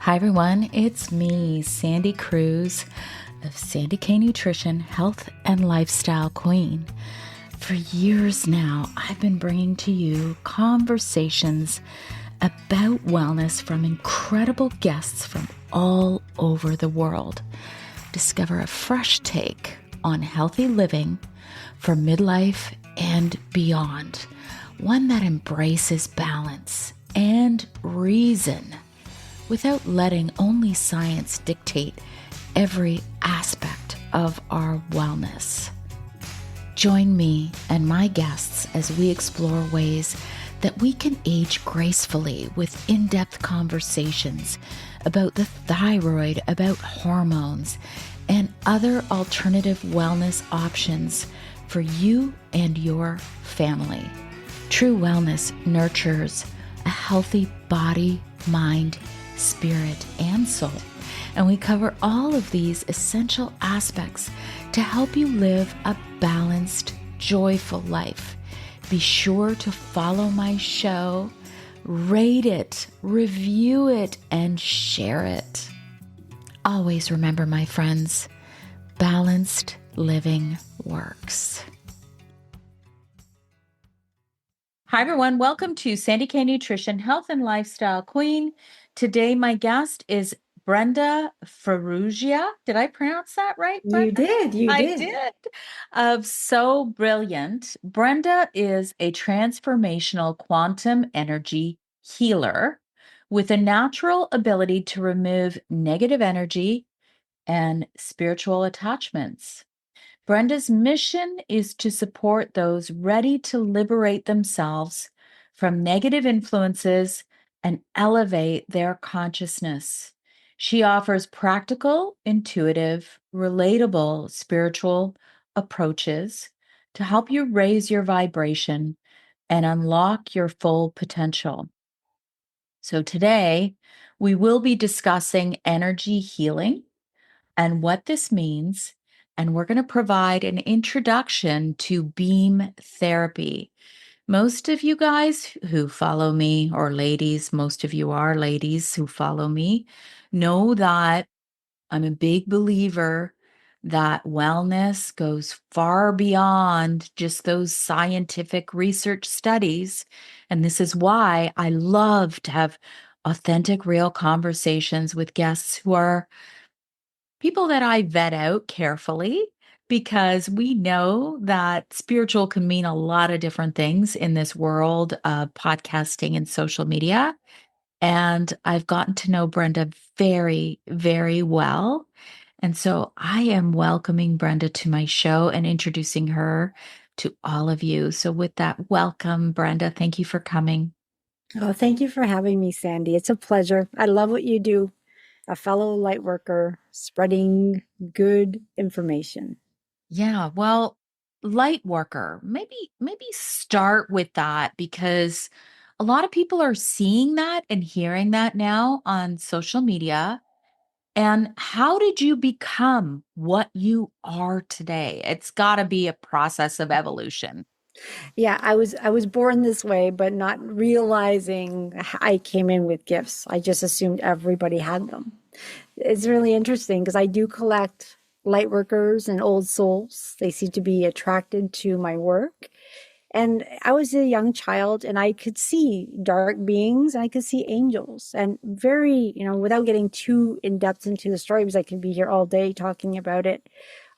Hi everyone, it's me, Sandy Cruz of Sandy K Nutrition, Health and Lifestyle Queen. For years now, I've been bringing to you conversations about wellness from incredible guests from all over the world. Discover a fresh take on healthy living for midlife and beyond, one that embraces balance and reason, without letting only science dictate every aspect of our wellness. Join me and my guests as we explore ways that we can age gracefully with in-depth conversations about the thyroid, about hormones, and other alternative wellness options for you and your family. True wellness nurtures a healthy body, mind, spirit, and soul. And we cover all of these essential aspects to help you live a balanced, joyful life. Be sure to follow my show, rate it, review it, and share it. Always remember, my friends, balanced living works. Hi, everyone. Welcome to Sandy K Nutrition, Health and Lifestyle Queen. Today, my guest is Brenda Farrugia. Did I pronounce that right, You Brenda? did, you I did. did. Of So Brilliant. Brenda is a transformational quantum energy healer with a natural ability to remove negative energy and spiritual attachments. Brenda's mission is to support those ready to liberate themselves from negative influences and elevate their consciousness. She offers practical, intuitive, relatable spiritual approaches to help you raise your vibration and unlock your full potential. So, today we will be discussing energy healing and what this means. And we're going to provide an introduction to beam therapy. Most of you guys who follow me, or ladies, most of you are ladies who follow me, know that I'm a big believer that wellness goes far beyond just those scientific research studies. And this is why I love to have authentic, real conversations with guests who are people that I vet out carefully, because we know that spiritual can mean a lot of different things in this world of podcasting and social media. And I've gotten to know Brenda very, very well. And so I am welcoming Brenda to my show and introducing her to all of you. So, with that, welcome, Brenda. Thank you for coming. Oh, thank you for having me, Sandy. It's a pleasure. I love what you do. A fellow light worker spreading good information. Yeah, well, light worker, maybe start with that, because a lot of people are seeing that and hearing that now on social media. And how did you become what you are today? It's got to be a process of evolution. Yeah, I was born this way, but not realizing I came in with gifts. I just assumed everybody had them. It's really interesting because I do collect light workers and old souls. They seem to be attracted to my work. And I was a young child and I could see dark beings and I could see angels. And very, without getting too in depth into the story, because I could be here all day talking about it,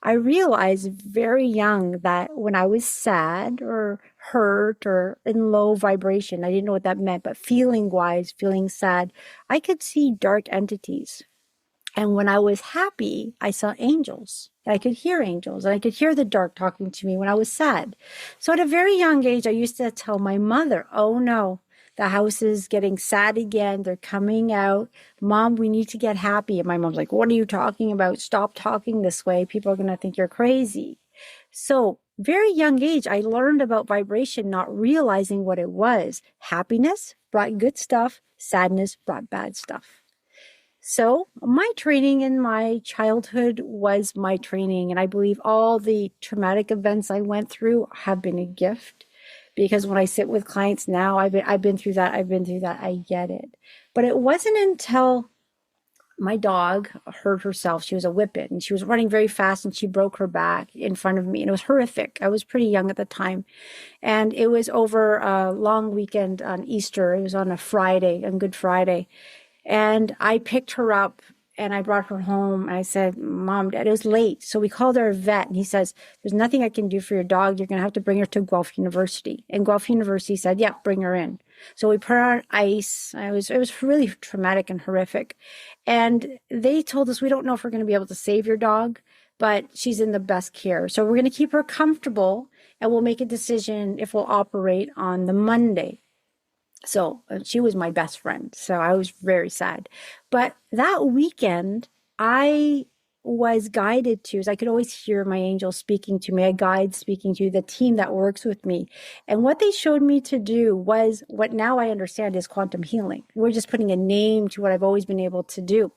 I realized very young that when I was sad or hurt or in low vibration, I didn't know what that meant, but feeling wise, feeling sad, I could see dark entities. And when I was happy, I saw angels. I could hear angels and I could hear the dark talking to me when I was sad. So at a very young age, I used to tell my mother, oh no, the house is getting sad again. They're coming out. Mom, we need to get happy. And my mom's like, what are you talking about? Stop talking this way. People are going to think you're crazy. So very young age, I learned about vibration, not realizing what it was. Happiness brought good stuff. Sadness brought bad stuff. So, my training in my childhood was my training. And I believe all the traumatic events I went through have been a gift, because when I sit with clients now, I've been through that. I get it. But it wasn't until my dog hurt herself. She was a whippet and she was running very fast and she broke her back in front of me. And it was horrific. I was pretty young at the time. And it was over a long weekend on Easter. It was on a Friday, on Good Friday. And I picked her up and I brought her home. And I said, Mom, Dad, it was late. So we called our vet and he says, there's nothing I can do for your dog. You're going to have to bring her to Guelph University. And Guelph University said, yeah, bring her in. So we put her on ice. It was really traumatic and horrific. And they told us, we don't know if we're going to be able to save your dog, but she's in the best care. So we're going to keep her comfortable and we'll make a decision if we'll operate on the Monday. So she was my best friend. So I was very sad. But that weekend, I was guided to, as I could always hear my angel speaking to me, a guide speaking to the team that works with me. And what they showed me to do was what now I understand is quantum healing. We're just putting a name to what I've always been able to do.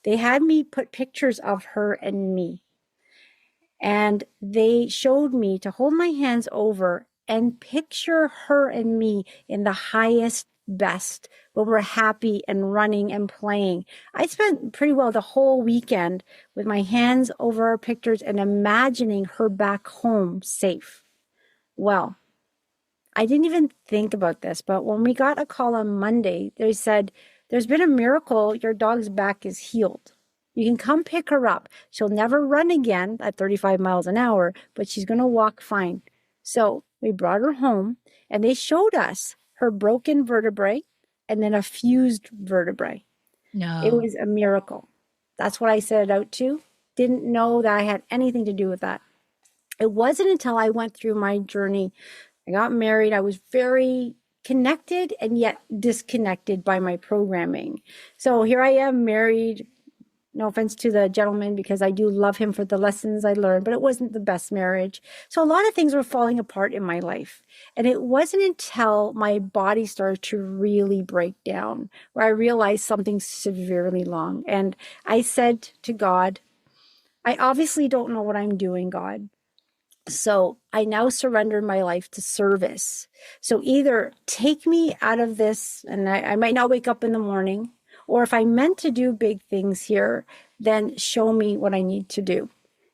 They had me put pictures of her and me. And they showed me to hold my hands over and picture her and me in the highest best, where we're happy and running and playing. I spent pretty well the whole weekend with my hands over our pictures and imagining her back home safe. Well, I didn't even think about this, but when we got a call on Monday, they said, there's been a miracle. Your dog's back is healed. You can come pick her up. She'll never run again at 35 miles an hour, but she's going to walk fine. So we brought her home and they showed us her broken vertebrae and then a fused vertebrae. It No. was a miracle. That's what I set it out to. Didn't know that I had anything to do with that. It wasn't until I went through my journey, I got married, I was very connected and yet disconnected by my programming. So here I am married. No offense to the gentleman, because I do love him for the lessons I learned, but it wasn't the best marriage. So a lot of things were falling apart in my life. And it wasn't until my body started to really break down where I realized something severely wrong. And I said to God, I obviously don't know what I'm doing, God. So I now surrender my life to service. So either take me out of this, and I might not wake up in the morning, or if I meant to do big things here, then show me what I need to do.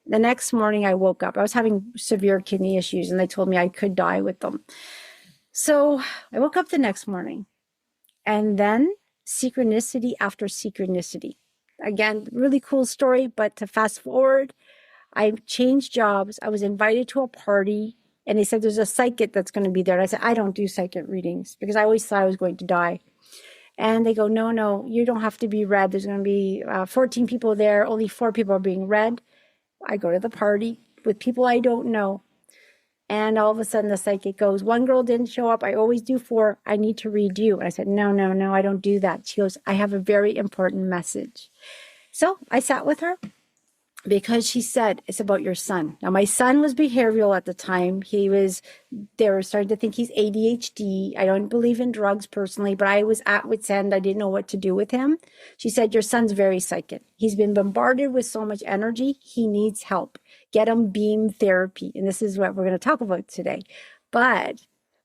The next morning I woke up. I was having severe kidney issues and they told me I could die with them. So I woke up the next morning and then synchronicity after synchronicity. Again, really cool story, but to fast forward, I changed jobs. I was invited to a party and they said, there's a psychic that's going to be there. And I said, I don't do psychic readings because I always thought I was going to die. And they go, no, you don't have to be read. There's going to be 14 people there. Only 4 people are being read. I go to the party with people I don't know. And all of a sudden the psychic goes, one girl didn't show up. I always do 4. I need to read you. And I said, no, I don't do that. She goes, I have a very important message. So I sat with her, because she said, it's about your son. Now, my son was behavioral at the time. They were starting to think he's ADHD. I don't believe in drugs personally, but I was at wit's end. I didn't know what to do with him. She said, your son's very psychic. He's been bombarded with so much energy. He needs help. Get him beam therapy. And this is what we're going to talk about today. But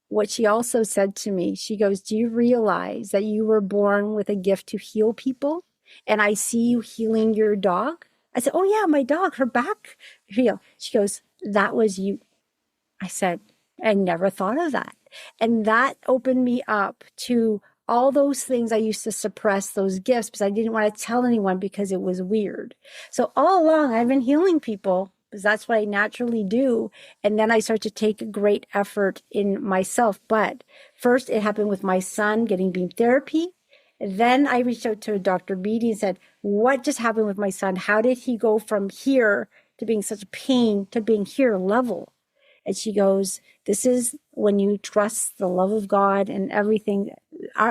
what she also said to me, she goes, do you realize that you were born with a gift to heal people? And I see you healing your dog. I said, oh yeah, my dog, her back healed. She goes, that was you. I said, I never thought of that. And that opened me up to all those things I used to suppress, those gifts, because I didn't want to tell anyone because it was weird. So all along, I've been healing people because that's what I naturally do. And then I start to take great effort in myself. But first, it happened with my son getting beam therapy. Then I reached out to Dr. Beatty and said, what just happened with my son? How did he go from here to being such a pain to being here level? And she goes, this is when you trust the love of God and everything,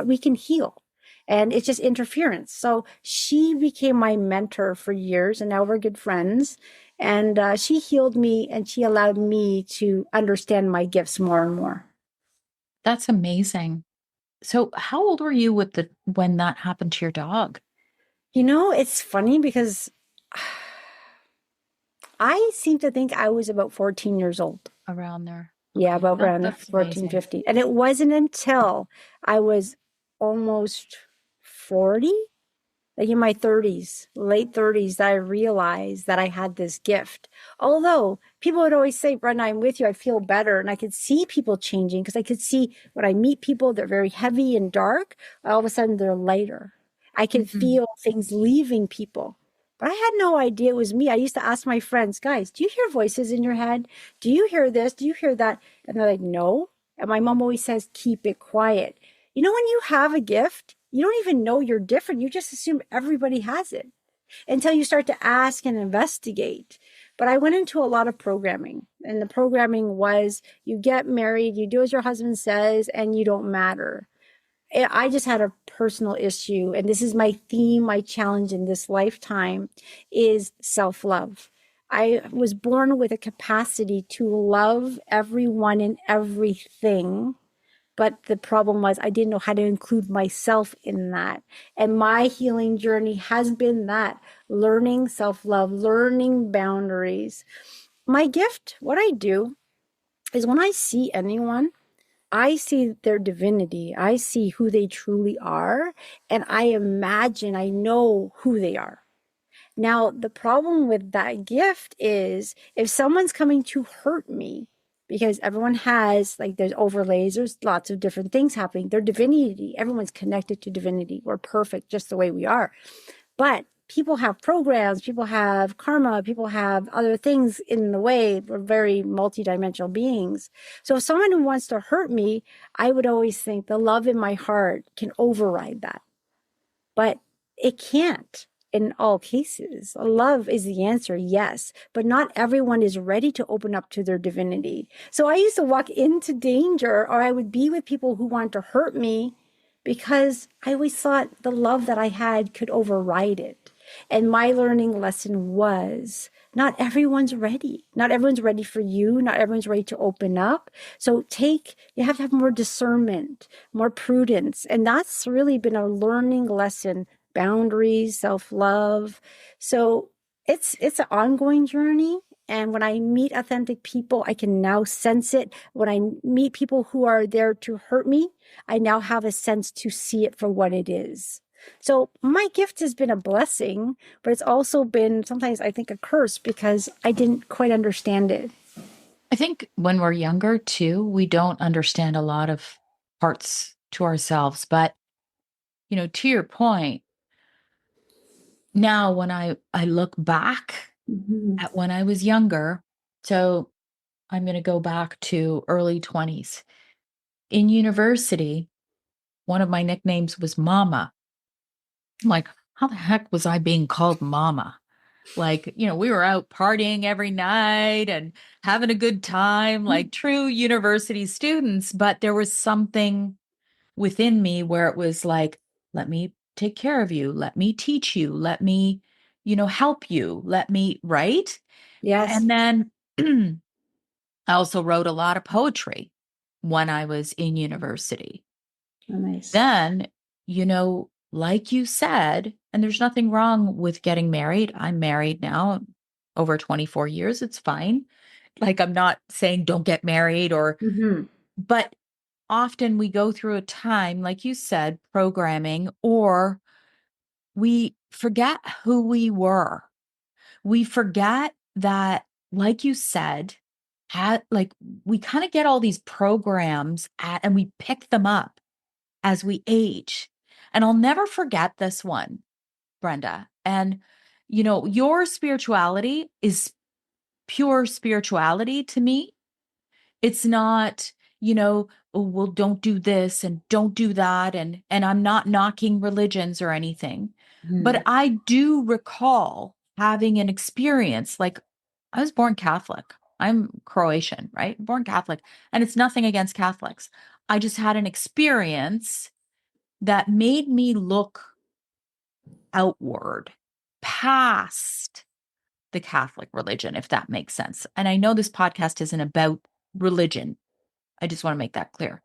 we can heal. And it's just interference. So she became my mentor for years, and now we're good friends. And she healed me, and she allowed me to understand my gifts more and more. That's amazing. So how old were you when that happened to your dog? It's funny because I seem to think I was about 14 years old. Around there. Yeah, Okay. about around That's 14, amazing. 15. And it wasn't until I was almost 40 like in my 30s, late 30s, that I realized that I had this gift. Although people would always say, Brenda, I'm with you. I feel better. And I could see people changing because I could see when I meet people, they're very heavy and dark. All of a sudden, they're lighter. I could Mhm. feel things leaving people. But I had no idea it was me. I used to ask my friends, guys, do you hear voices in your head? Do you hear this? Do you hear that? And they're like, no. And my mom always says, keep it quiet. You know, when you have a gift, you don't even know you're different. You just assume everybody has it until you start to ask and investigate. But I went into a lot of programming, and the programming was you get married, you do as your husband says, and you don't matter. I just had a personal issue, and this is my theme, my challenge in this lifetime is self love. I was born with a capacity to love everyone and everything, but the problem was I didn't know how to include myself in that. And my healing journey has been that learning self love, learning boundaries. My gift, what I do is when I see anyone, I see their divinity, I see who they truly are, and I imagine I know who they are. Now, the problem with that gift is if someone's coming to hurt me, because everyone has, like, there's overlays, there's lots of different things happening. Their divinity, everyone's connected to divinity. We're perfect just the way we are. But people have programs, people have karma, people have other things in the way. We're very multidimensional beings. So if someone who wants to hurt me, I would always think the love in my heart can override that, but it can't in all cases. Love is the answer, yes, but not everyone is ready to open up to their divinity. So I used to walk into danger, or I would be with people who wanted to hurt me because I always thought the love that I had could override it. And my learning lesson was not everyone's ready. Not everyone's ready for you. Not everyone's ready to open up. So you have to have more discernment, more prudence. And that's really been a learning lesson, boundaries, self-love. So it's an ongoing journey. And when I meet authentic people, I can now sense it. When I meet people who are there to hurt me, I now have a sense to see it for what it is. So my gift has been a blessing, but it's also been sometimes I think a curse because I didn't quite understand it. I think when we're younger too, we don't understand a lot of parts to ourselves. But, to your point, now when I look back Mhm. at when I was younger, so I'm going to go back to early 20s. In university, one of my nicknames was Mama. I'm like, how the heck was I being called Mama? Like, we were out partying every night and having a good time, like true university students. But there was something within me where it was like, let me take care of you. Let me teach you. Let me, help you. Right? Yes. And then I also wrote a lot of poetry when I was in university. Oh, nice. Then, like you said, and there's nothing wrong with getting married. I'm married now over 24 years. It's fine. Like, I'm not saying don't get married Hmm. but often we go through a time, like you said, programming, or we forget who we were. We forget that, like you said, like we kind of get all these programs and we pick them up as we age. And I'll never forget this one, Brenda. And, your spirituality is pure spirituality to me. It's not, oh, well, don't do this and don't do that. And I'm not knocking religions or anything. But Hmm. I do recall having an experience like I was born Catholic. I'm Croatian, right? Born Catholic. And it's nothing against Catholics. I just had an experience that made me look outward past the Catholic religion, if that makes sense. And I know this podcast isn't about religion. I just want to make that clear.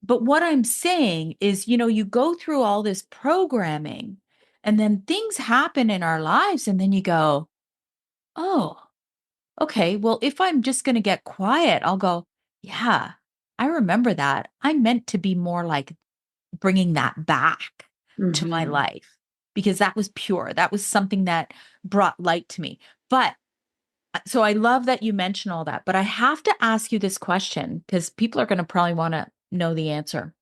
But what I'm saying is, you go through all this programming and then things happen in our lives. And then you go, oh, okay, well, if I'm just going to get quiet, I'll go, yeah, I remember that. I meant to be more like bringing that back to my Hmm. life. because that was pure. That was something that brought light to me. But so I love that you mention all that, but I have to ask you this question because people are going to probably want to know the answer.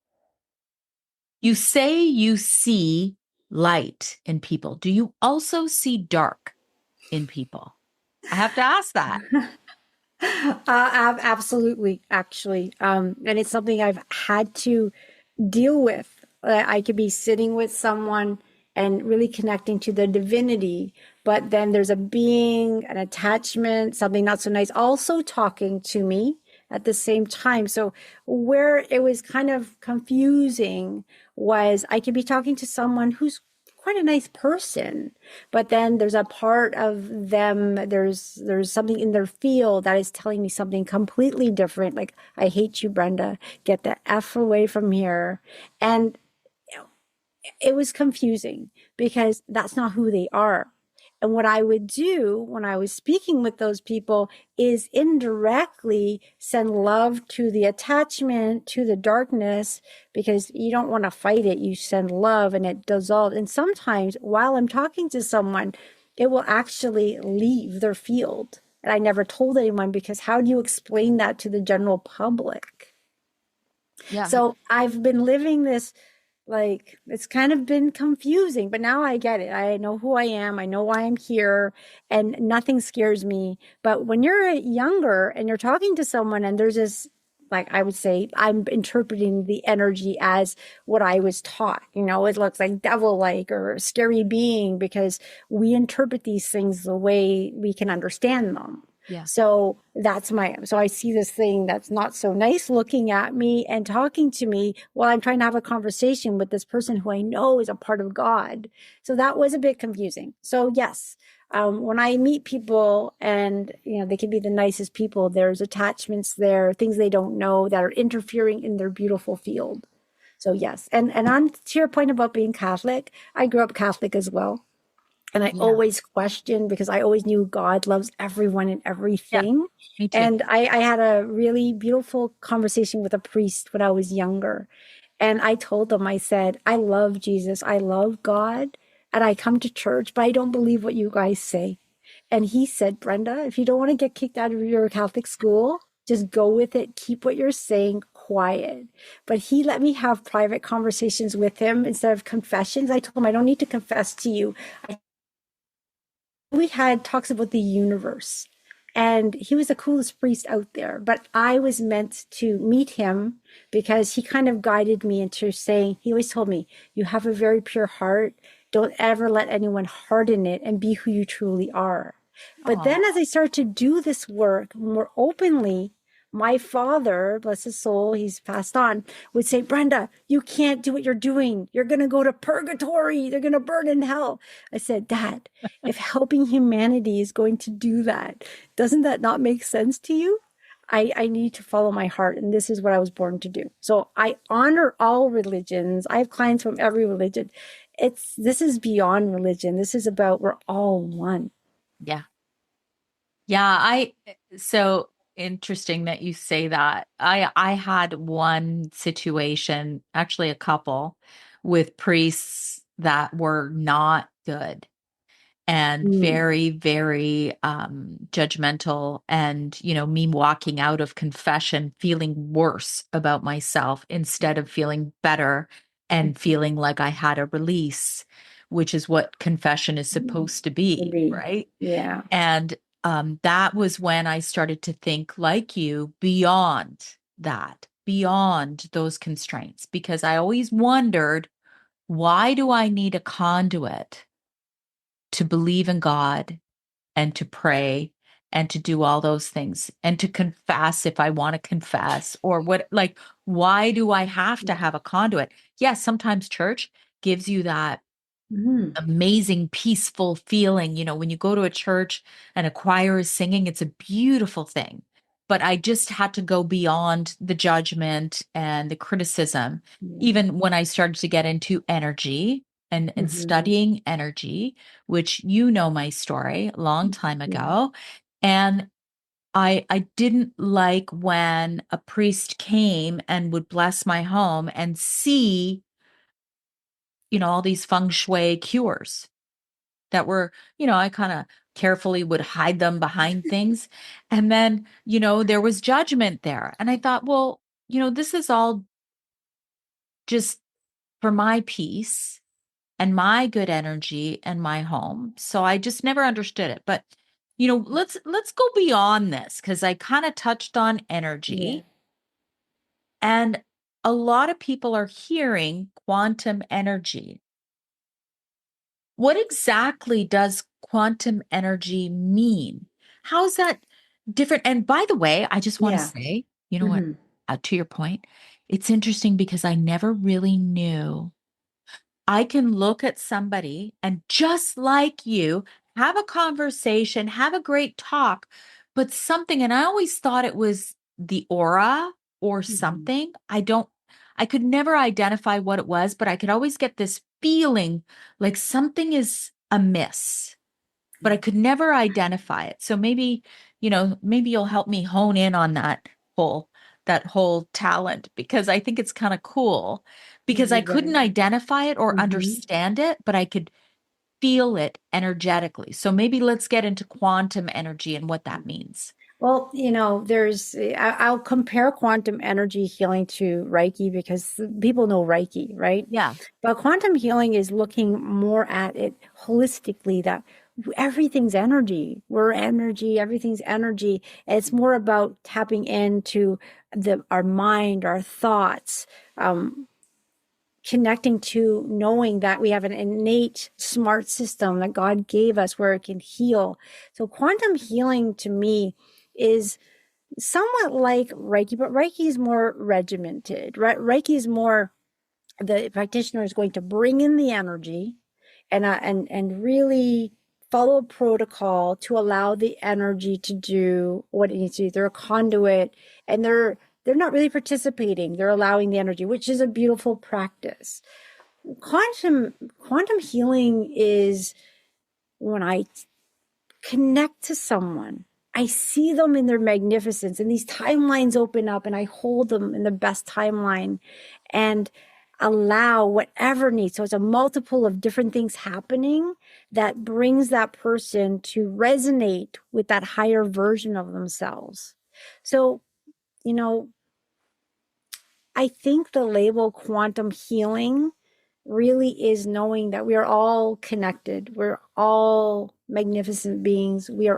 You say you see light in people. Do you also see dark in people? I have to ask that. Absolutely, actually. And it's something I've had to deal with. I could be sitting with someone and really connecting to the divinity, but then there's a being, an attachment, something not so nice, also talking to me at the same time. So where it was kind of confusing was I could be talking to someone who's quite a nice person, but then there's a part of them, there's something in their field that is telling me something completely different, like, I hate you, Brenda, get the F away from here. And it was confusing because that's not who they are. And what I would do when I was speaking with those people is indirectly send love to the attachment, to the darkness, because you don't want to fight it. You send love and it dissolves. And sometimes while I'm talking to someone, it will actually leave their field. And I never told anyone, because how do you explain that to the general public? Yeah. So I've been living this, like, it's kind of been confusing, but now I get it. I know who I am. I know why I'm here, and nothing scares me. But when you're younger and you're talking to someone and there's this, like, I would say I'm interpreting the energy as what I was taught. It looks like devil like or scary being because we interpret these things the way we can understand them. Yeah. So so I see this thing that's not so nice looking at me and talking to me while I'm trying to have a conversation with this person who I know is a part of God. So that was a bit confusing. So yes, when I meet people and, they can be the nicest people, there's attachments there, things they don't know that are interfering in their beautiful field. So yes. And on to your point about being Catholic, I grew up Catholic as well. And I Yeah. always questioned because I always knew God loves everyone and Yeah. everything. Me too. And I had a really beautiful conversation with a priest when I was younger. And I told them, I said, I love Jesus. I love God. And I come to church, but I don't believe what you guys say. And he said, Brenda, if you don't want to get kicked out of your Catholic school, just go with it. Keep what you're saying quiet. But he let me have private conversations with him instead of confessions. I told him, I don't need to confess to you. We had talks about the universe, and he was the coolest priest out there, but I was meant to meet him because he kind of guided me into saying, he always told me, you have a very pure heart, don't ever let anyone harden it, and be who you truly are. But Oh, then as I started to do this work more openly, my father, bless his soul, he's passed on, would say, Brenda, you can't do what you're doing, you're going to go to purgatory, they're going to burn in hell. I said, Dad, if helping humanity is going to do that, doesn't that not make sense to you? I need to follow my heart, and this is what I was born to do. So I honor all religions. I have clients from every religion. This is beyond religion. This is about, we're all one. yeah. Yeah, so interesting that you say that. I had one situation, actually a couple, with priests that were not good and Mm, very, very judgmental, and me walking out of confession feeling worse about myself instead of feeling better and feeling like I had a release, which is what confession is mm, supposed to be, maybe. right? Yeah. And that was when I started to think like you, beyond that, beyond those constraints, because I always wondered, why do I need a conduit to believe in God and to pray and to do all those things and to confess if I want to confess, or what, like, why do I have to Yeah. have a conduit? Yes, sometimes church gives you that Mm, amazing, peaceful feeling. When you go to a church and a choir is singing, it's a beautiful thing. But I just had to go beyond the judgment and the criticism. yeah. Even when I started to get into energy and Hmm. studying energy, which my story a long time Yeah. ago. And I didn't like when a priest came and would bless my home and see all these feng shui cures that were, I kind of carefully would hide them behind things. And then, there was judgment there. And I thought, well, this is all just for my peace and my good energy and my home. So I just never understood it. But, let's go beyond this because I kind of touched on Yeah. energy, and a lot of people are hearing quantum energy. What exactly does quantum energy mean? How's that different? And by the way, I just want to Yeah. say, you know what, Hmm. to your point, it's interesting because I never really knew. I can look at somebody and just like you, have a conversation, have a great talk, but something, and I always thought it was the aura or Hmm. something. I could never identify what it was, but I could always get this feeling like something is amiss, but I Yeah. could never identify it. So maybe you'll help me hone in on whole that whole talent because I think it's kind of cool because I You bet. couldn't identify it or Hmm. understand it, but I could feel it energetically. So maybe let's get into quantum energy and what that means. Well, I'll compare quantum energy healing to Reiki because people know Reiki, right? Yeah. But quantum healing is looking more at it holistically, that everything's energy. We're energy, everything's energy. And it's more about tapping into our mind, our thoughts, um, connecting to knowing that we have an innate smart system that God gave us where it can heal. So quantum healing to me is somewhat like Reiki, but Reiki is more regimented. Reiki is more, the practitioner is going to bring in the energy and really follow a protocol to allow the energy to do what it needs to do. They're a conduit, and they're not really participating. They're allowing the energy, which is a beautiful practice. Quantum healing is when I connect to someone. I see them in their magnificence, and these timelines open up, and I hold them in the best timeline and allow whatever needs. So it's a multiple of different things happening that brings that person to resonate with that higher version of themselves. So, you know, I think the label quantum healing really is knowing that we are all connected. We're all magnificent beings. We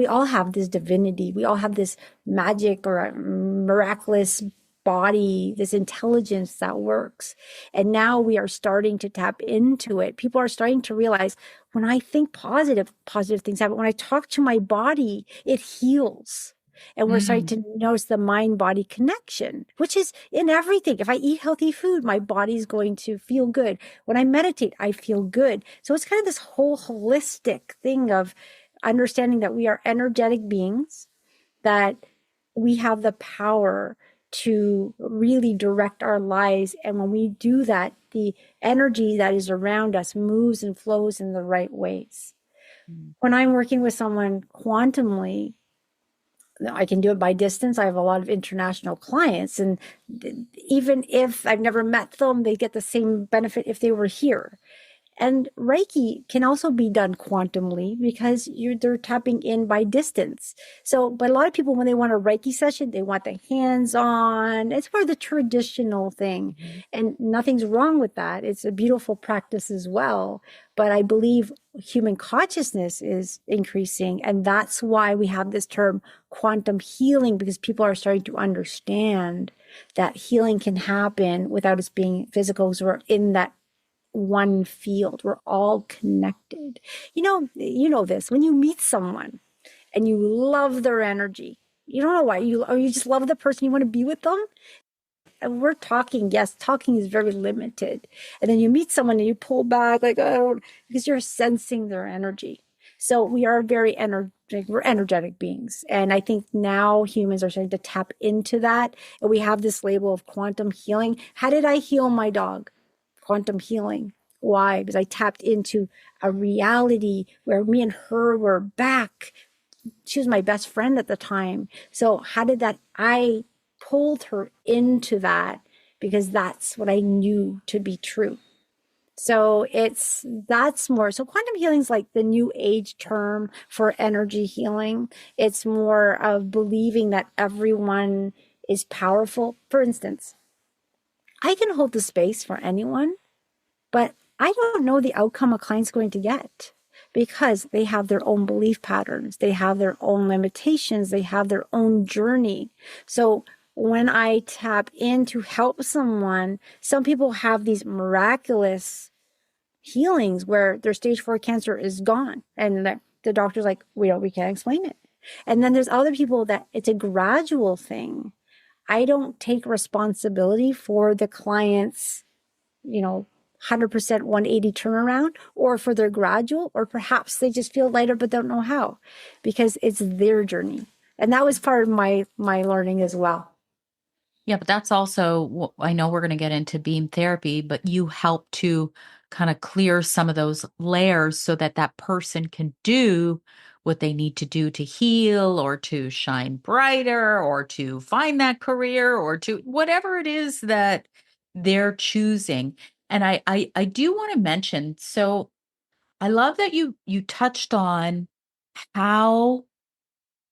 all have this divinity. We all have this magic or a miraculous body, this intelligence that works. And now we are starting to tap into it. People are starting to realize when I think positive things happen. When I talk to my body, it heals. And we're starting Mm, to notice the mind body connection, which is in everything. If I eat healthy food, my body's going to feel good. When I meditate, I feel good. So it's kind of this whole holistic thing of understanding that we are energetic beings, that we have the power to really direct our lives. And when we do that, the energy that is around us moves and flows in the right ways. mm, When I'm working with someone quantumly, I can do it by distance. I have a lot of international clients, and even if I've never met them, they get the same benefit if they were here. And Reiki can also be done quantumly because they're tapping in by distance. So, but a lot of people, when they want a Reiki session, they want the hands on. It's more the traditional thing. mhm, And nothing's wrong with that. It's a beautiful practice as well. But I believe human consciousness is increasing. And that's why we have this term quantum healing, because people are starting to understand that healing can happen without us being physical, because we're in that one field. We're all connected. You know this. When you meet someone and you love their energy, you don't know why or you just love the person, you want to be with them. And we're talking, yes, talking is very limited. And then you meet someone and you pull back, like, oh, because you're sensing their energy. So we are very energetic, we're energetic beings. And I think now humans are starting to tap into that. And we have this label of quantum healing. How did I heal my dog? Quantum healing. Why? Because I tapped into a reality where me and her were back. She was my best friend at the time. So how did that? I pulled her into that because that's what I knew to be true. So that's more. So quantum healing is like the new age term for energy healing. It's more of believing that everyone is powerful. For instance, I can hold the space for anyone, but I don't know the outcome a client's going to get because they have their own belief patterns, they have their own limitations, they have their own journey. So when I tap in to help someone, some people have these miraculous healings where their stage 4 cancer is gone and the doctor's like, we can't explain it. And then there's other people that it's a gradual thing. I don't take responsibility for the client's, 100% 180 turnaround or for their gradual, or perhaps they just feel lighter but don't know how because it's their journey. And that was part of my learning as well. Yeah, but that's also, I know we're going to get into beam therapy, but you help to kind of clear some of those layers so that that person can do what they need to do to heal or to shine brighter or to find that career or to whatever it is that they're choosing. And I do want to mention, so I love that you touched on how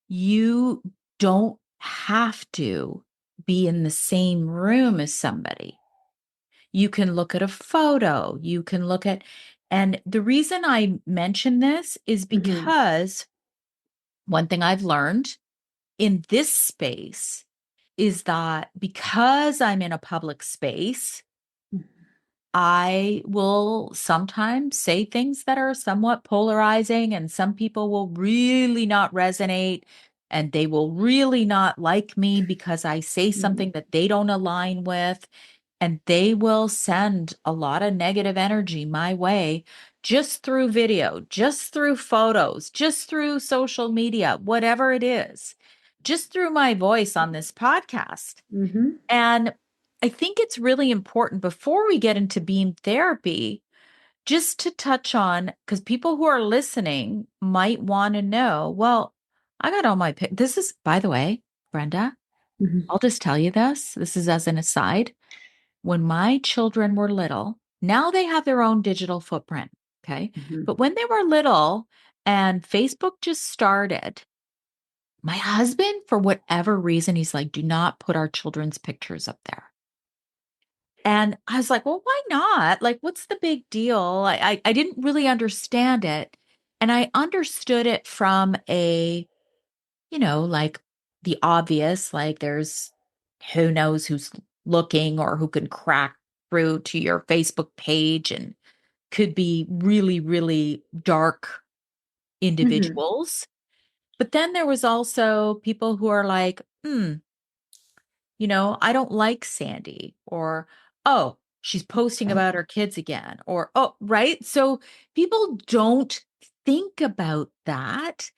you don't have to be in the same room as somebody. You can look at a photo, you can look at, and the reason I mention this is Mm-hmm. because one thing I've learned in this space is that because I'm in a public space, I will sometimes say things that are somewhat polarizing, and some people will really not resonate and they will really not like me because I say Mm-hmm. something that they don't align with. And they will send a lot of negative energy my way just through video, just through photos, just through social media, whatever it is, just through my voice on this podcast. Mm-hmm. And I think it's really important before we get into beam therapy, just to touch on, because people who are listening might want to know, well, I got all my, this is, by the way, Brenda, Mm-hmm. I'll just tell you this. This is as an aside. When my children were little, now they have their own digital footprint. Okay. Mm-hmm. But when they were little and Facebook just started, my husband, for whatever reason, he's like, do not put our children's pictures up there. And I was like, well, why not? Like, what's the big deal? I didn't really understand it. And I understood it from a, like the obvious, like there's who knows who's looking or who can crack through to your Facebook page and could be really, really dark Mm-hmm. individuals. But then there was also people who are like, I don't like Sandy, or, oh, she's posting about her kids again, or, oh, right. So people don't think about that.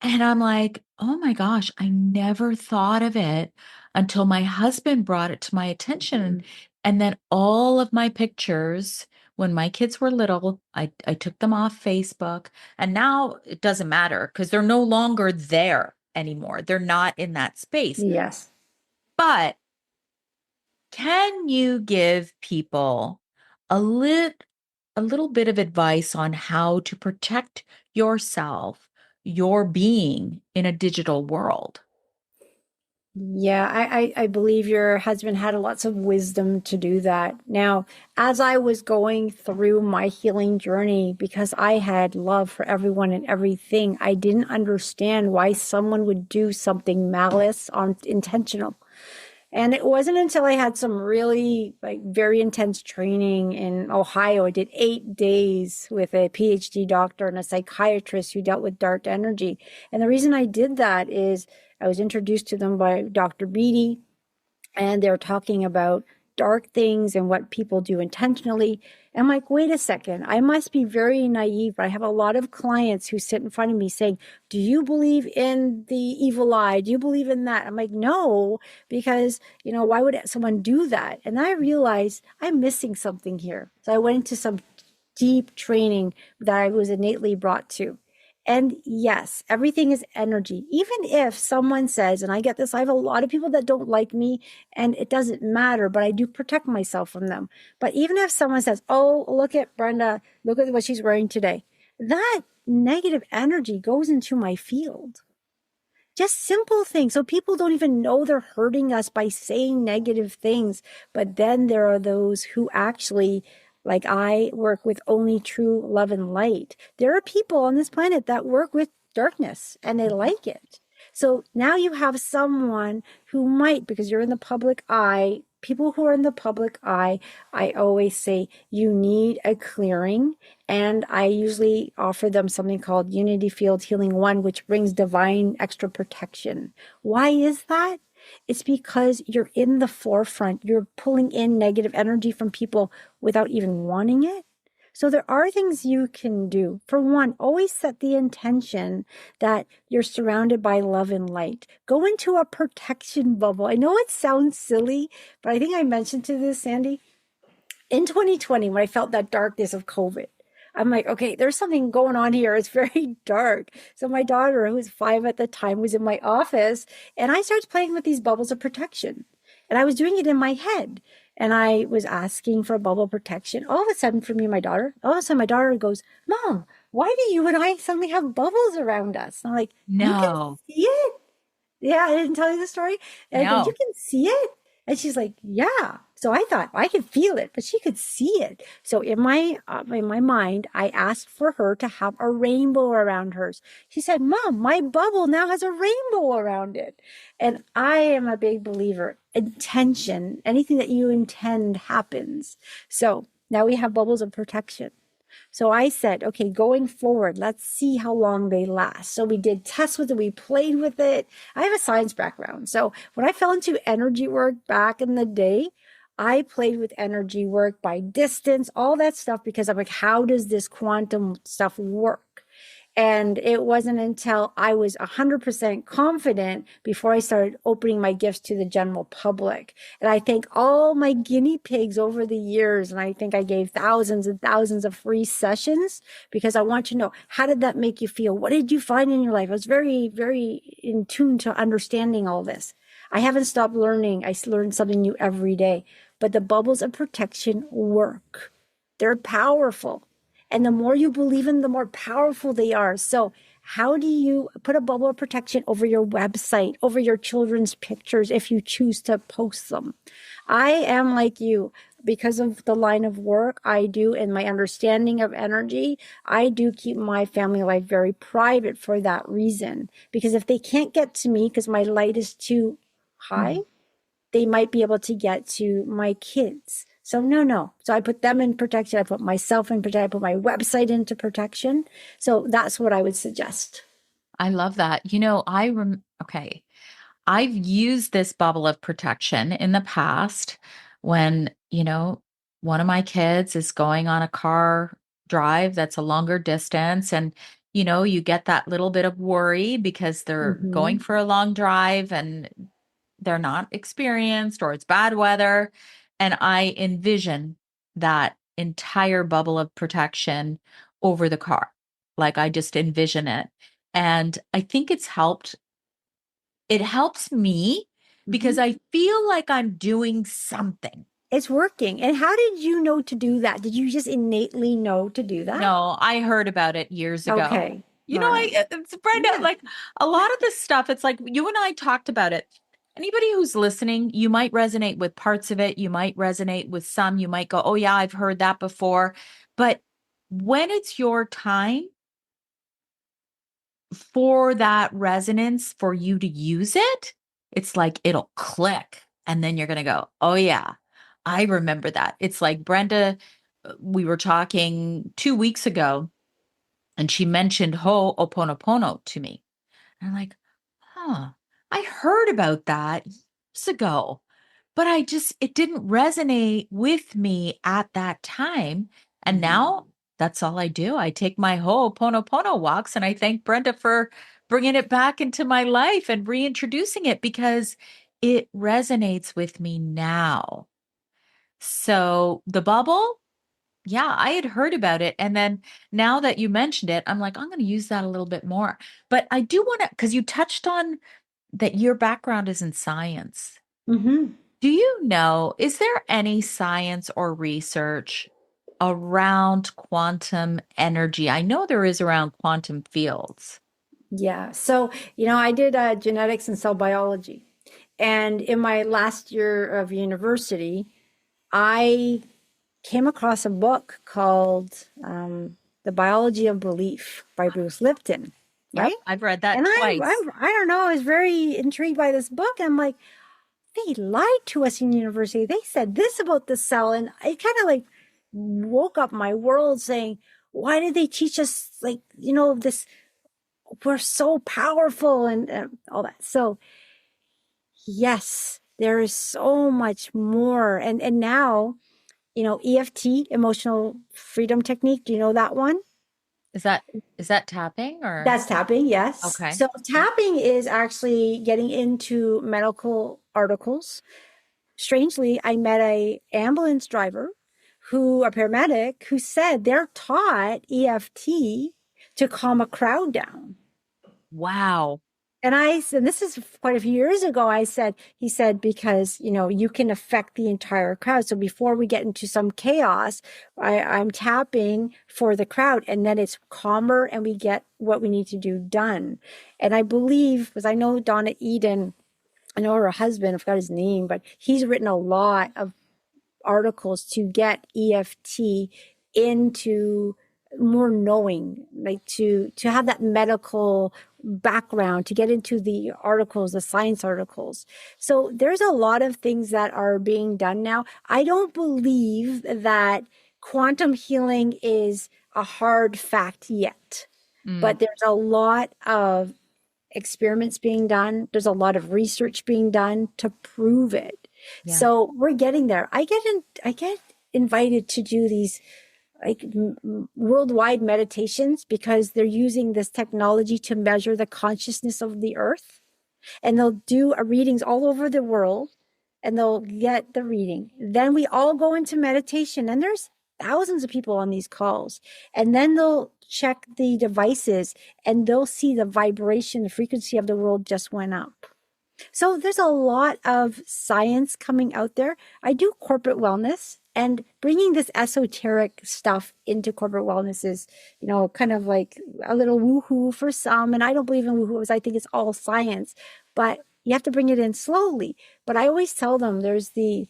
And I'm like, oh my gosh, I never thought of it until my husband brought it to my attention. And then all of my pictures, when my kids were little, I took them off Facebook. And now it doesn't matter because they're no longer there anymore. They're not in that space. Yes. But can you give people a little bit of advice on how to protect yourself, your being in a digital world? Yeah, I believe your husband had lots of wisdom to do that. Now, as I was going through my healing journey, because I had love for everyone and everything, I didn't understand why someone would do something malice on intentional. And it wasn't until I had some really like very intense training in Ohio. I did 8 days with a PhD doctor and a psychiatrist who dealt with dark energy. And the reason I did that is I was introduced to them by Dr. Beatty, and they're talking about dark things and what people do intentionally. I'm like, wait a second, I must be very naive, but I have a lot of clients who sit in front of me saying, do you believe in the evil eye? Do you believe in that? I'm like, no, because, why would someone do that? And I realized I'm missing something here. So I went into some deep training that I was innately brought to. And yes, everything is energy. Even if someone says, and I get this, I have a lot of people that don't like me and it doesn't matter, but I do protect myself from them. But even if someone says, oh, look at Brenda, look at what she's wearing today, that negative energy goes into my field. Just simple things. So people don't even know they're hurting us by saying negative things. But then there are those who actually, like I work with only true love and light. There are people on this planet that work with darkness and they like it. So now you have someone who might, because you're in the public eye, people who are in the public eye, I always say you need a clearing. And I usually offer them something called Unity Field Healing One, which brings divine extra protection. Why is that? It's because you're in the forefront. You're pulling in negative energy from people without even wanting it. So there are things you can do. For one, always set the intention that you're surrounded by love and light. Go into a protection bubble. I know it sounds silly, but I think I mentioned to this, Sandy, in 2020, when I felt that darkness of COVID, I'm like, okay, there's something going on here. It's very dark. So my daughter, who was 5 at the time, was in my office, and I started playing with these bubbles of protection. And I was doing it in my head. And I was asking for a bubble of protection. All of a sudden, for me and my daughter, all of a sudden, my daughter goes, Mom, why do you and I suddenly have bubbles around us? And I'm like, you can No, see it? Yeah, I didn't tell you the story. And I go, you no. can see it? And she's like, yeah. So I thought I could feel it, but she could see it. So in my mind, I asked for her to have a rainbow around hers. She said, Mom, my bubble now has a rainbow around it. And I am a big believer. Intention, anything that you intend happens. So now we have bubbles of protection. So I said, okay, going forward, let's see how long they last. So we did tests with it. We played with it. I have a science background. So when I fell into energy work back in the day, I played with energy work by distance, all that stuff, because I'm like, how does this quantum stuff work? And it wasn't until I was 100% confident before I started opening my gifts to the general public. And I thank all my guinea pigs over the years. And I think I gave thousands and thousands of free sessions because I want to know, how did that make you feel? What did you find in your life? I was very, very in tune to understanding all this. I haven't stopped learning. I learn something new every day. But the bubbles of protection work. They're powerful. And the more you believe in, the more powerful they are. So, how do you put a bubble of protection over your website, over your children's pictures if you choose to post them? I am like you. Because of the line of work I do and my understanding of energy, I do keep my family life very private for that reason. Because if they can't get to me because my light is too high, Mhm. they might be able to get to my kids. So no, no. So I put them in protection. I put myself in protection. I put my website into protection. So that's what I would suggest. I love that. Okay. I've used this bubble of protection in the past when, one of my kids is going on a car drive that's a longer distance and you get that little bit of worry because they're going Mm-hmm. for a long drive and they're not experienced or it's bad weather. And I envision that entire bubble of protection over the car. Like I just envision it. And I think it helps me Mm-hmm. because I feel like I'm doing something. It's working. And how did you know to do that? Did you just innately know to do that? No, I heard about it years ago. Okay. All right. It's Brenda, Yeah. like a lot of this stuff, it's like you and I talked about it. Anybody who's listening, you might resonate with parts of it. You might resonate with some. You might go, oh, yeah, I've heard that before. But when it's your time for that resonance for you to use it, it's like it'll click. And then you're going to go, oh, yeah, I remember that. It's like Brenda, we were talking 2 weeks ago, and she mentioned Ho'oponopono to me. And I'm like, huh, I heard about that years ago, but it didn't resonate with me at that time. And Mhm. now that's all I do. I take my Ho'oponopono walks and I thank Brenda for bringing it back into my life and reintroducing it because it resonates with me now. So the bubble, Yeah, I had heard about it. And then now that you mentioned it, I'm like, I'm going to use that a little bit more. But I do want to, because you touched on that your background is in science. Hmm. Do you know, is there any science or research around quantum energy? I know there is around quantum fields. Yeah. So, I did genetics and cell biology. And in my last year of university, I came across a book called The Biology of Belief by Bruce Lipton, Yep, right? I've read that And twice. I don't know, I was very intrigued by this book. And I'm like, they lied to us in university. They said this about the cell. And it kind of like woke up my world saying, why did they teach us like, this, we're so powerful and all that. So yes, there is so much more. And now, EFT, emotional freedom technique. Do you know that one? Is that is that tapping or That's tapping, yes. okay. So Yeah. tapping is actually getting into medical articles. Strangely, I met a ambulance driver a paramedic, who said they're taught EFT to calm a crowd down. Wow. And I said, this is quite a few years ago. He said, because, you can affect the entire crowd. So before we get into some chaos, I'm tapping for the crowd, and then it's calmer and we get what we need to do done. And I believe, because I know Donna Eden, I know her husband, I forgot his name, but he's written a lot of articles to get EFT into more knowing, like to have that medical background, to get into the articles, the science articles. So there's a lot of things that are being done now. I don't believe that quantum healing is a hard fact yet, Mm, but there's a lot of experiments being done. There's a lot of research being done to prove it. yeah. So we're getting there. I get invited to do these like worldwide meditations because they're using this technology to measure the consciousness of the earth, and they'll do readings all over the world, and they'll get the reading. Then we all go into meditation, and there's thousands of people on these calls. And then they'll check the devices, and they'll see the vibration, the frequency of the world just went up. So there's a lot of science coming out there. I do corporate wellness, and bringing this esoteric stuff into corporate wellness is, kind of like a little woohoo for some. And I don't believe in woohoos. I think it's all science, but you have to bring it in slowly. But I always tell them there's the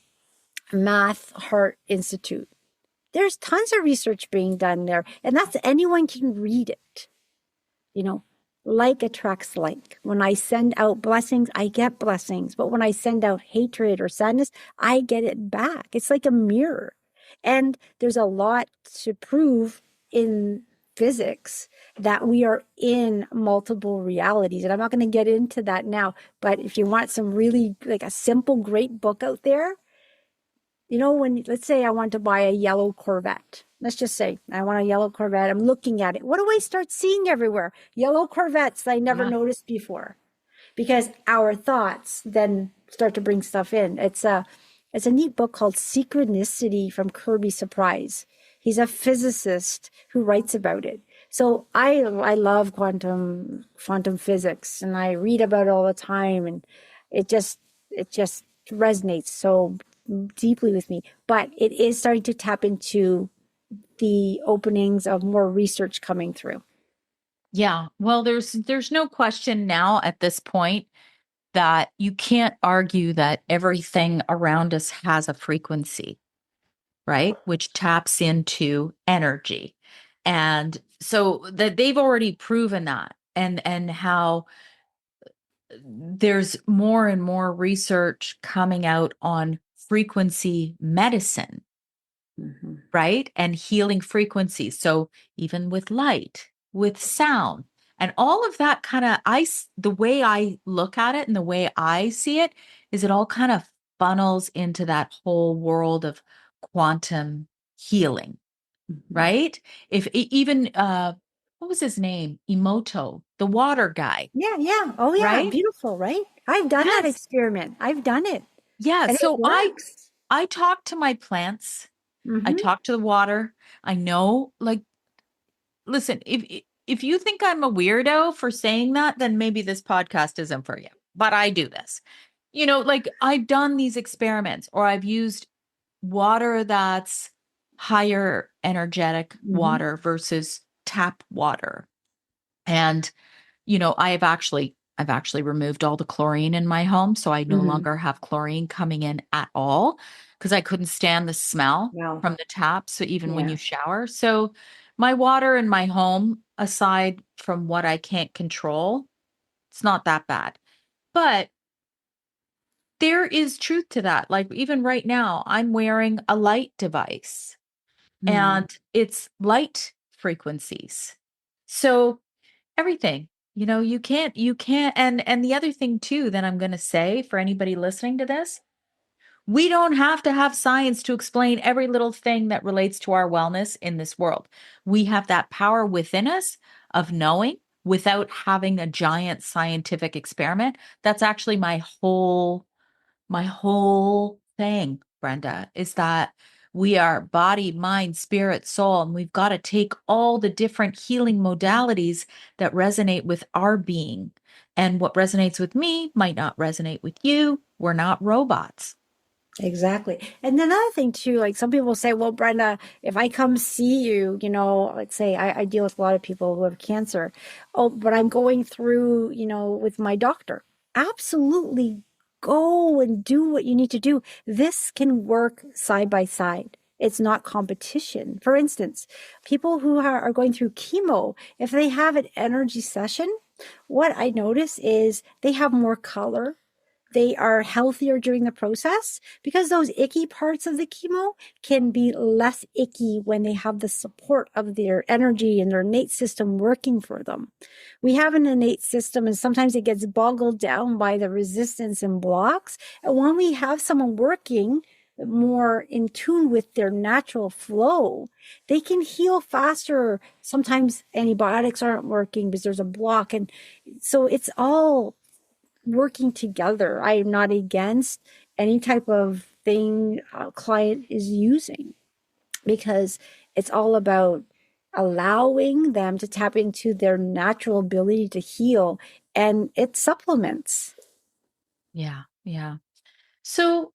Math Heart Institute. There's tons of research being done there, and that's anyone can read it. You know, like attracts like. When I send out blessings, I get blessings. But when I send out hatred or sadness, I get it back. It's like a mirror. And there's a lot to prove in physics that we are in multiple realities. And I'm not going to get into that now. But if you want some really like a simple, great book out there, when let's say I want to buy a yellow Corvette. Let's just say I want a yellow Corvette. I'm looking at it. What do I start seeing everywhere? Yellow Corvettes I never Yeah. noticed before, because our thoughts then start to bring stuff in. It's a neat book called Synchronicity from Kirby Surprise. He's a physicist who writes about it. So I love quantum physics, and I read about it all the time, and it just resonates so deeply with me. But it is starting to tap into the openings of more research coming through. Yeah. Well, there's no question now at this point that you can't argue that everything around us has a frequency, right? Which taps into energy. And so that they've already proven that and how there's more and more research coming out on frequency medicine, Mhm. right? And healing frequencies. So even with light, with sound, and all of that kind of the way I look at it and the way I see it is it all kind of funnels into that whole world of quantum healing, Mhm. right? If even what was his name? Emoto, the water guy, Yeah, yeah. Oh, yeah. right? Beautiful, right? I've done that Yes. experiment. I've done it, Yeah. and it So I works. I talk to my plants I Mm-hmm. talk to the water. I know, like, listen, if you think I'm a weirdo for saying that, then maybe this podcast isn't for you. But I do this. Like I've done these experiments or I've used water that's higher energetic Mm-hmm. water versus tap water. And I've actually removed all the chlorine in my home, so I no Mm-hmm. longer have chlorine coming in at all because I couldn't stand the smell Wow. from the tap. So even when you Yeah. shower, so my water in my home, aside from what I can't control, it's not that bad. But there is truth to that. Like even right now, I'm wearing a light device Mm. and it's light frequencies. So everything. You can't and the other thing too that I'm going to say for anybody listening to this, we don't have to have science to explain every little thing that relates to our wellness in this world. We have that power within us of knowing without having a giant scientific experiment. That's actually my whole thing, Brenda, is that we are body, mind, spirit, soul, and we've got to take all the different healing modalities that resonate with our being. And what resonates with me might not resonate with you. We're not robots. Exactly. And another thing too, like some people say, well, Brenda, if I come see you, let's say I deal with a lot of people who have cancer. Oh, but I'm going through, with my doctor. Absolutely go and do what you need to do. This can work side by side. It's not competition. For instance, people who are going through chemo, if they have an energy session, what I notice is they have more color, they are healthier during the process because those icky parts of the chemo can be less icky when they have the support of their energy and their innate system working for them. We have an innate system and sometimes it gets boggled down by the resistance and blocks. And when we have someone working more in tune with their natural flow, they can heal faster. Sometimes antibiotics aren't working because there's a block. And so it's all working together. I am not against any type of thing a client is using because it's all about allowing them to tap into their natural ability to heal, and it supplements. Yeah. Yeah. So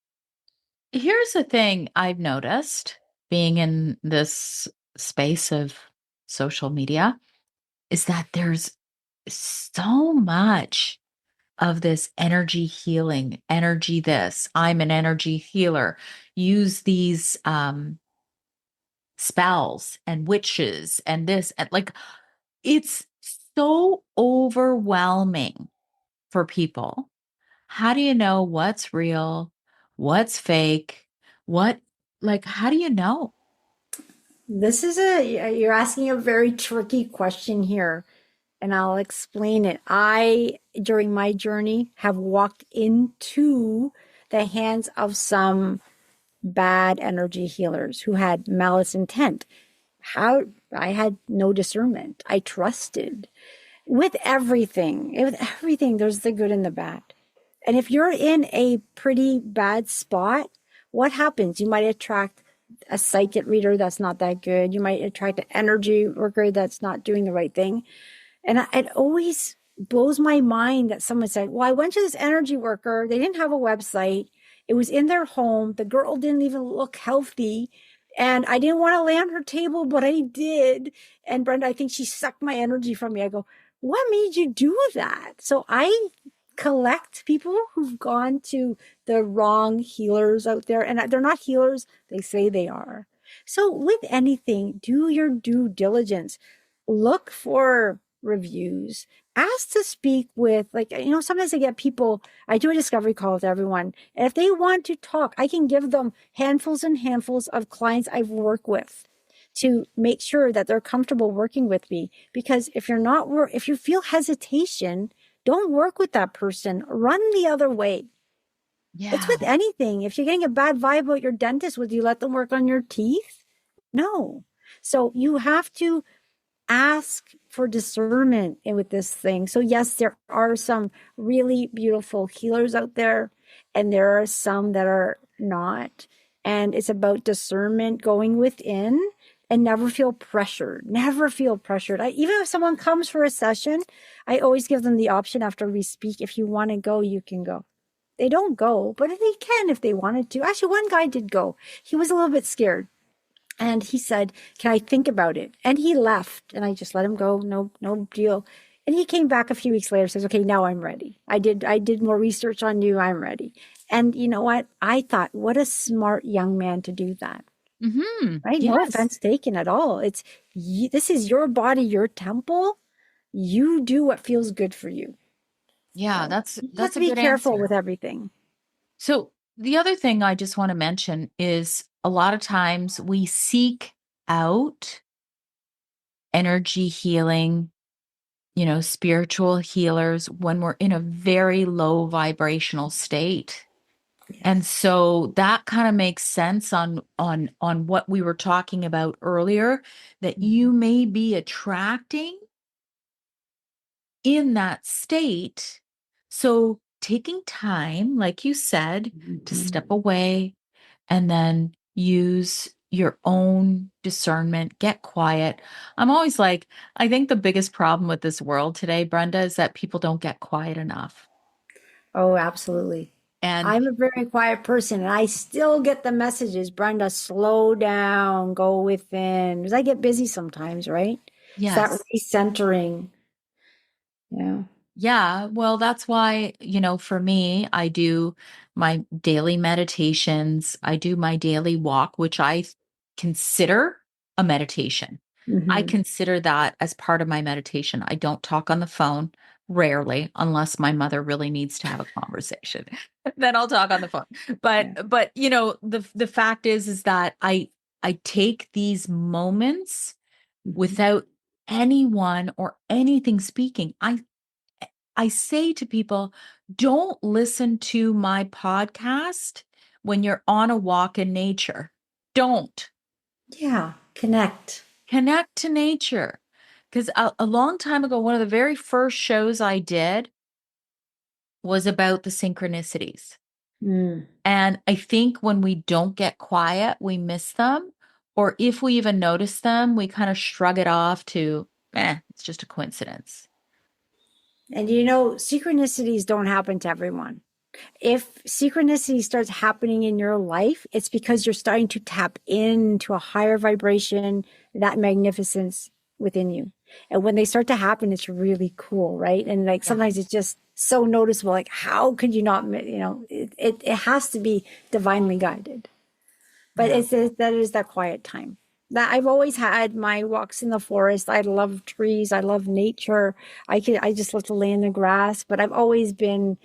here's the thing I've noticed being in this space of social media is that there's so much of this energy healing, energy this, I'm an energy healer, use these spells and witches and this and like it's so overwhelming for people. How do you know what's real, what's fake, what like how do you know? You're asking a very tricky question here, and I'll explain it. I, during my journey, have walked into the hands of some bad energy healers who had malice intent. How I had no discernment. I trusted with everything. With everything, there's the good and the bad. And if you're in a pretty bad spot, what happens? You might attract a psychic reader that's not that good. You might attract an energy worker that's not doing the right thing. And it always blows my mind that someone said, well, I went to this energy worker. They didn't have a website. It was in their home. The girl didn't even look healthy. And I didn't want to lay on her table, but I did. And Brenda, I think she sucked my energy from me. I go, what made you do that? So I collect people who've gone to the wrong healers out there. And they're not healers, they say they are. So with anything, do your due diligence. Look for reviews. Ask to speak with, like, sometimes I get people, I do a discovery call with everyone. And if they want to talk, I can give them handfuls and handfuls of clients I've worked with to make sure that they're comfortable working with me. Because if you feel hesitation, don't work with that person. Run the other way. It's Yeah. with anything. If you're getting a bad vibe about your dentist, would you let them work on your teeth? No. So you have to ask for discernment with this thing. So yes, there are some really beautiful healers out there, and there are some that are not. And it's about discernment, going within, and never feel pressured. Never feel pressured. Even if someone comes for a session, I always give them the option after we speak. If you want to go, you can go. They don't go, but they can if they wanted to. Actually, one guy did go. He was a little bit scared. And he said, "Can I think about it?" And he left, and I just let him go. No, no deal. And he came back a few weeks later, says, "Okay, now I'm ready. I did more research on you. I'm ready." And you know what? I thought, what a smart young man to do that. Right? No Yes. offense taken at all. This is your body, your temple. You do what feels good for you. Yeah, So that's you just have that's to a be good careful answer. with everything. So the other thing I just want to mention is a lot of times we seek out energy healing, spiritual healers when we're in a very low vibrational state. And Yes. so that kind of makes sense on what we were talking about earlier, that you may be attracting in that state. So taking time, like you said, to step Mhm. away and then use your own discernment, get quiet. I'm always like, I think the biggest problem with this world today, Brenda, is that people don't get quiet enough. Oh, absolutely. And I'm a very quiet person and I still get the messages, Brenda, slow down, go within. Because I get busy sometimes, right? It's that yes, recentering. Yeah. yeah, well, that's why, for me, I do my daily meditations. I do my daily walk, which I consider a meditation. I Hmm. consider that as part of my meditation. I don't talk on the phone, rarely, unless my mother really needs to have a conversation. Then I'll talk on the phone. But Yeah. but the fact is that I take these moments Hmm. without anyone or anything speaking. I say to people, don't listen to my podcast when you're on a walk in nature. Don't Yeah. Connect. connect to nature. Because a long time ago, one of the very first shows I did was about the synchronicities. Mm. And I think when we don't get quiet, we miss them. Or if we even notice them, we kind of shrug it off to, it's just a coincidence. And synchronicities don't happen to everyone. If synchronicity starts happening in your life, it's because you're starting to tap into a higher vibration, that magnificence within you. And when they start to happen, it's really cool, right? And like Yeah. sometimes it's just so noticeable. Like, how could you not, it has to be divinely guided. But Yeah. that is that quiet time. That I've always had my walks in the forest. I love trees. I love nature. I just love to lay in the grass. But I've always been,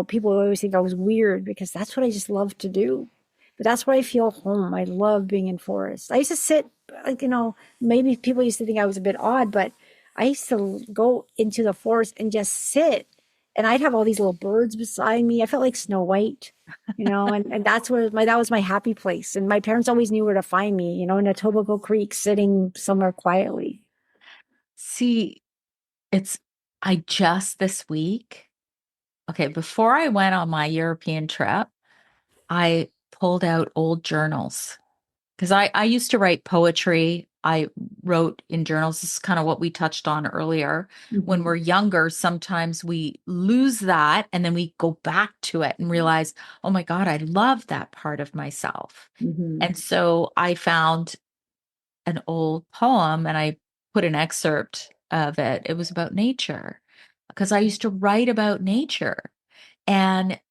people always think I was weird because that's what I just love to do. But that's where I feel home. I love being in forests. I used to sit, like, maybe people used to think I was a bit odd, but I used to go into the forest and just sit. And I'd have all these little birds beside me. I felt like Snow White, and that was my happy place. And my parents always knew where to find me, in Etobicoke Creek, sitting somewhere quietly. See, I just this week, okay, before I went on my European trip, I pulled out old journals because I used to write poetry. I wrote in journals. This is kind of what we touched on earlier. When Hmm. we're younger, sometimes we lose that and then we go back to it and realize, oh my God, I love that part of myself. Hmm. And so I found an old poem and I put an excerpt of it. It was about nature because I used to write about nature. And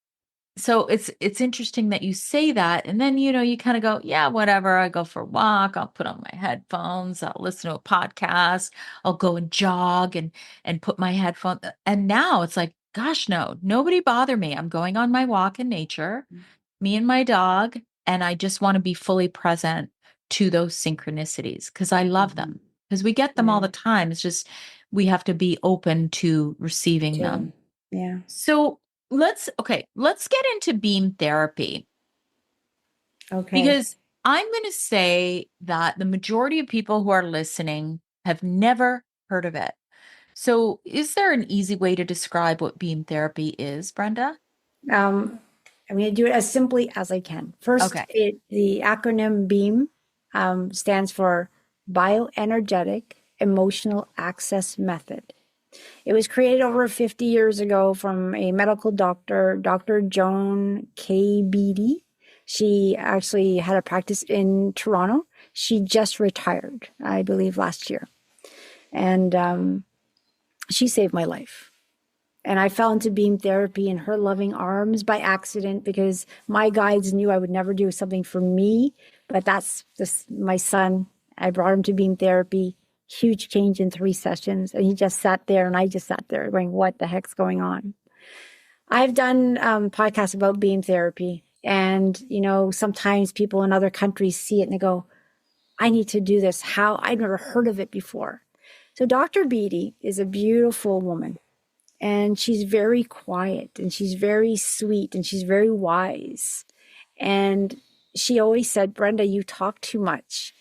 so it's interesting that you say that. And then, you kind of go, yeah, whatever. I go for a walk, I'll put on my headphones, I'll listen to a podcast, I'll go and jog and put my headphones. And now it's like, gosh, no, nobody bother me. I'm going on my walk in nature, me and my dog, and I just want to be fully present to those synchronicities because I love Hmm. them. Because we get them all Yeah. the time. It's just we have to be open to receiving them. Too. Yeah. So let's get into beam therapy Okay. because I'm going to say that the majority of people who are listening have never heard of it. So, is there an easy way to describe what beam therapy is, Brenda? Um, I'm going to do it as simply as I can. First, Okay. the acronym BEAM stands for Bioenergetic Emotional Access Method. It was created over 50 years ago from a medical doctor, Dr. Joan K. Beatty. She actually had a practice in Toronto. She just retired, I believe, last year. And she saved my life. And I fell into beam therapy in her loving arms by accident because my guides knew I would never do something for me. But that's just my son. I brought him to beam therapy. Huge change in 3 sessions. And he just sat there and I just sat there going, what the heck's going on? I've done podcasts about beam therapy. And, sometimes people in other countries see it and they go, I need to do this. How? I've never heard of it before. So Dr. Beatty is a beautiful woman. And she's very quiet and she's very sweet and she's very wise. And she always said, Brenda, you talk too much.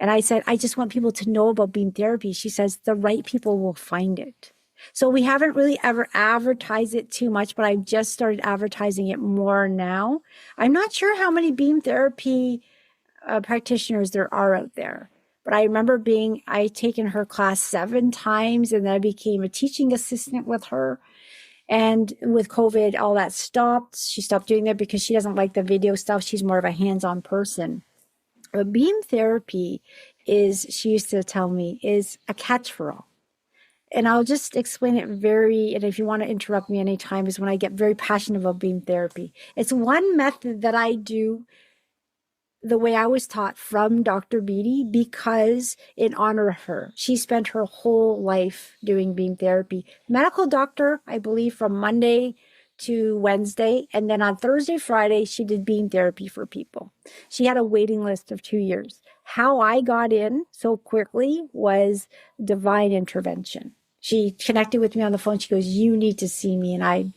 And I said, I just want people to know about beam therapy. She says, the right people will find it. So we haven't really ever advertised it too much, but I've just started advertising it more now. I'm not sure how many beam therapy practitioners there are out there. But I remember I taken her class 7 times and then I became a teaching assistant with her. And with COVID, all that stopped. She stopped doing that because she doesn't like the video stuff. She's more of a hands-on person. But beam therapy she used to tell me, is a catch for all. And I'll just explain it and if you want to interrupt me anytime, is when I get very passionate about beam therapy. It's one method that I do the way I was taught from Dr. Beatty because in honor of her. She spent her whole life doing beam therapy. Medical doctor, I believe, from Monday to Wednesday. And then on Thursday, Friday, she did beam therapy for people. She had a waiting list of 2 years. How I got in so quickly was divine intervention. She connected with me on the phone. She goes, you need to see me. And I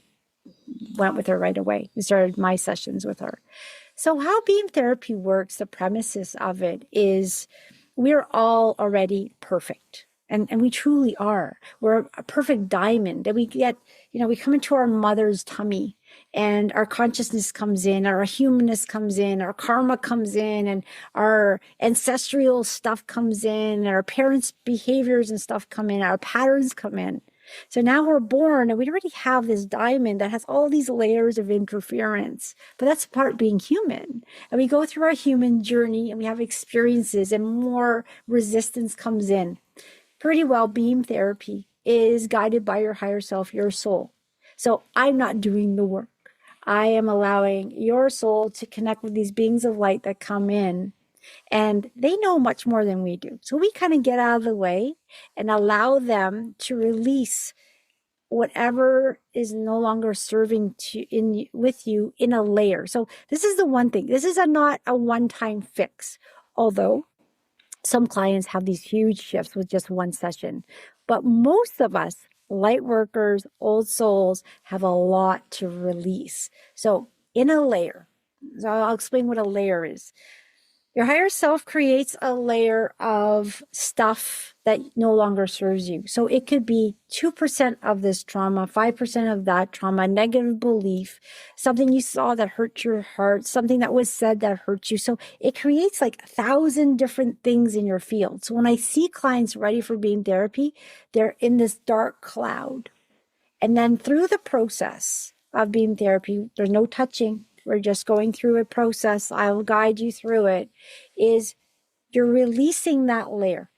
went with her right away and started my sessions with her. So how beam therapy works, the premises of it is we're all already perfect. And we truly are. We're a perfect diamond. And we get, we come into our mother's tummy and our consciousness comes in, our humanness comes in, our karma comes in, and our ancestral stuff comes in, and our parents' behaviors and stuff come in, our patterns come in. So now we're born and we already have this diamond that has all these layers of interference, but that's part being human. And we go through our human journey and we have experiences and more resistance comes in. Pretty well, beam therapy is guided by your higher self, your soul. So I'm not doing the work. I am allowing your soul to connect with these beings of light that come in. And they know much more than we do. So we kind of get out of the way and allow them to release whatever is no longer serving with you in a layer. So this is the one thing. This is not a one-time fix, although some clients have these huge shifts with just one session. But most of us, light workers, old souls, have a lot to release. So in a layer, so I'll explain what a layer is. Your higher self creates a layer of stuff that no longer serves you. So it could be 2% of this trauma, 5% of that trauma, negative belief, something you saw that hurt your heart, something that was said that hurt you. So it creates like 1,000 different things in your field. So when I see clients ready for beam therapy, they're in this dark cloud. And then through the process of beam therapy, there's no touching. We're just going through a process. I'll guide you through it. Is you're releasing that layer.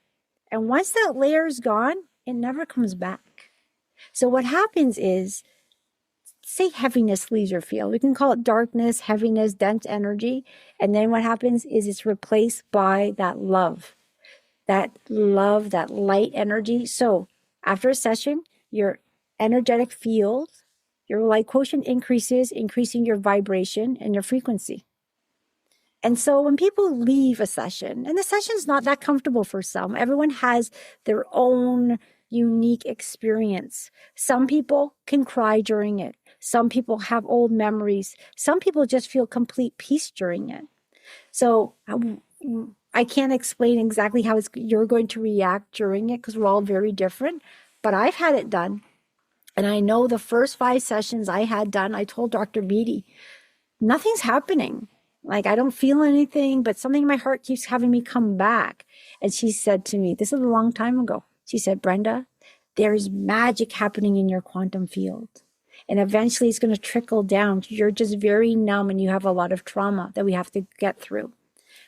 And once that layer is gone, it never comes back. So what happens is, say heaviness leaves your field. We can call it darkness, heaviness, dense energy. And then what happens is it's replaced by that love, that light energy. So after a session, your energetic field, your light quotient increases, increasing your vibration and your frequency. And so when people leave a session, and the session's not that comfortable for some, everyone has their own unique experience. Some people can cry during it. Some people have old memories. Some people just feel complete peace during it. So I can't explain exactly how you're going to react during it because we're all very different, but I've had it done. And I know the first 5 sessions I had done, I told Dr. Beatty, nothing's happening. Like I don't feel anything, but something in my heart keeps having me come back. And she said to me, this is a long time ago. She said, Brenda, there's magic happening in your quantum field. And eventually it's going to trickle down. You're just very numb and you have a lot of trauma that we have to get through.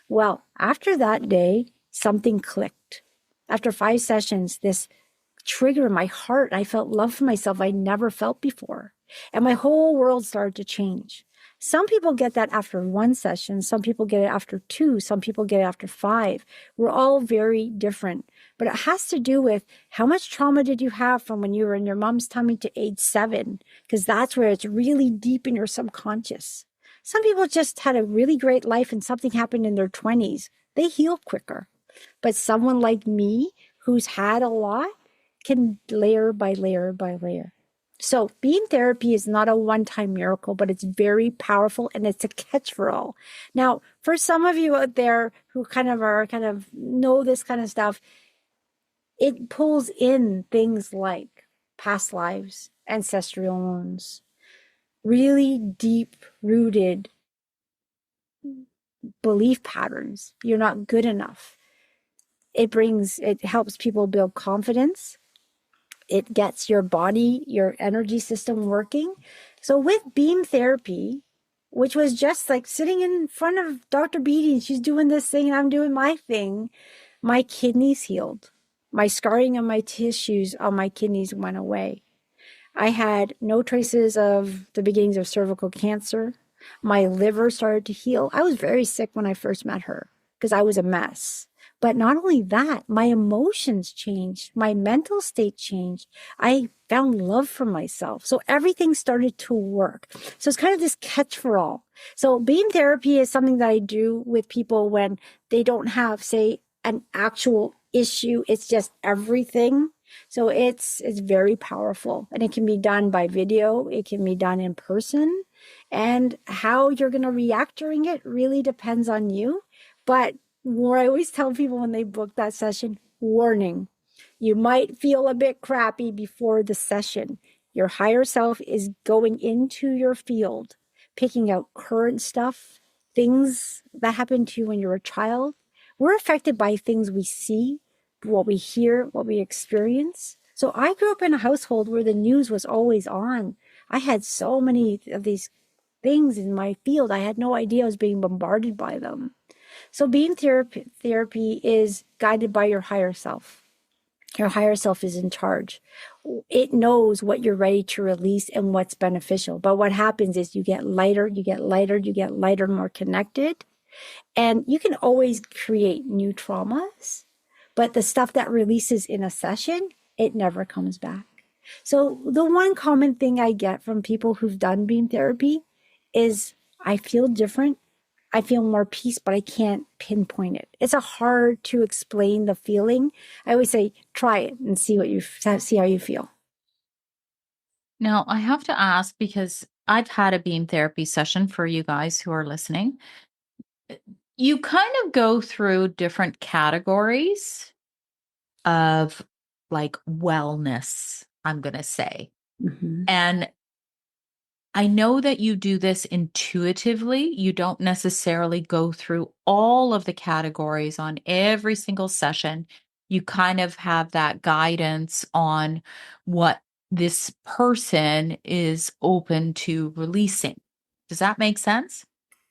Well, after that day, something clicked. After 5 sessions, this trigger in my heart, I felt love for myself I never felt before. And my whole world started to change. Some people get that after 1 session. Some people get it after 2. Some people get it after 5. We're all very different. But it has to do with how much trauma did you have from when you were in your mom's tummy to age 7? Because that's where it's really deep in your subconscious. Some people just had a really great life and something happened in their 20s. They heal quicker. But someone like me who's had a lot can layer by layer by layer. So beam therapy is not a one-time miracle, but it's very powerful and it's a catch for all. Now, for some of you out there who kind of know this kind of stuff, it pulls in things like past lives, ancestral wounds, really deep rooted belief patterns. You're not good enough. It helps people build confidence. It gets your body, your energy system working. So with beam therapy, which was just like sitting in front of Dr. Beatty and she's doing this thing and I'm doing my thing, my kidneys healed. My scarring on my tissues on my kidneys went away. I had no traces of the beginnings of cervical cancer. My liver started to heal. I was very sick when I first met her because I was a mess. But not only that, my emotions changed. My mental state changed. I found love for myself. So everything started to work. So it's kind of this catch for all. So beam therapy is something that I do with people when they don't have, say, an actual issue. It's just everything. So it's very powerful and it can be done by video. It can be done in person, and how you're going to react during it really depends on you. But what I always tell people when they book that session, warning, you might feel a bit crappy before the session. Your higher self is going into your field, picking out current stuff, things that happened to you when you were a child. We're affected by things we see, what we hear, what we experience. So I grew up in a household where the news was always on. I had so many of these things in my field. I had no idea I was being bombarded by them. So beam therapy is guided by your higher self. Your higher self is in charge. It knows what you're ready to release and what's beneficial. But what happens is you get lighter, you get lighter, you get lighter, more connected. And you can always create new traumas, but the stuff that releases in a session, it never comes back. So the one common thing I get from people who've done beam therapy is I feel different. I feel more peace, but I can't pinpoint it. It's a hard to explain the feeling. I always say, try it and see how you feel. Now, I have to ask because I've had a beam therapy session for you guys who are listening. You kind of go through different categories of like wellness, I'm going to say. Mm-hmm. And I know that you do this intuitively. You don't necessarily go through all of the categories on every single session. You kind of have that guidance on what this person is open to releasing. Does that make sense?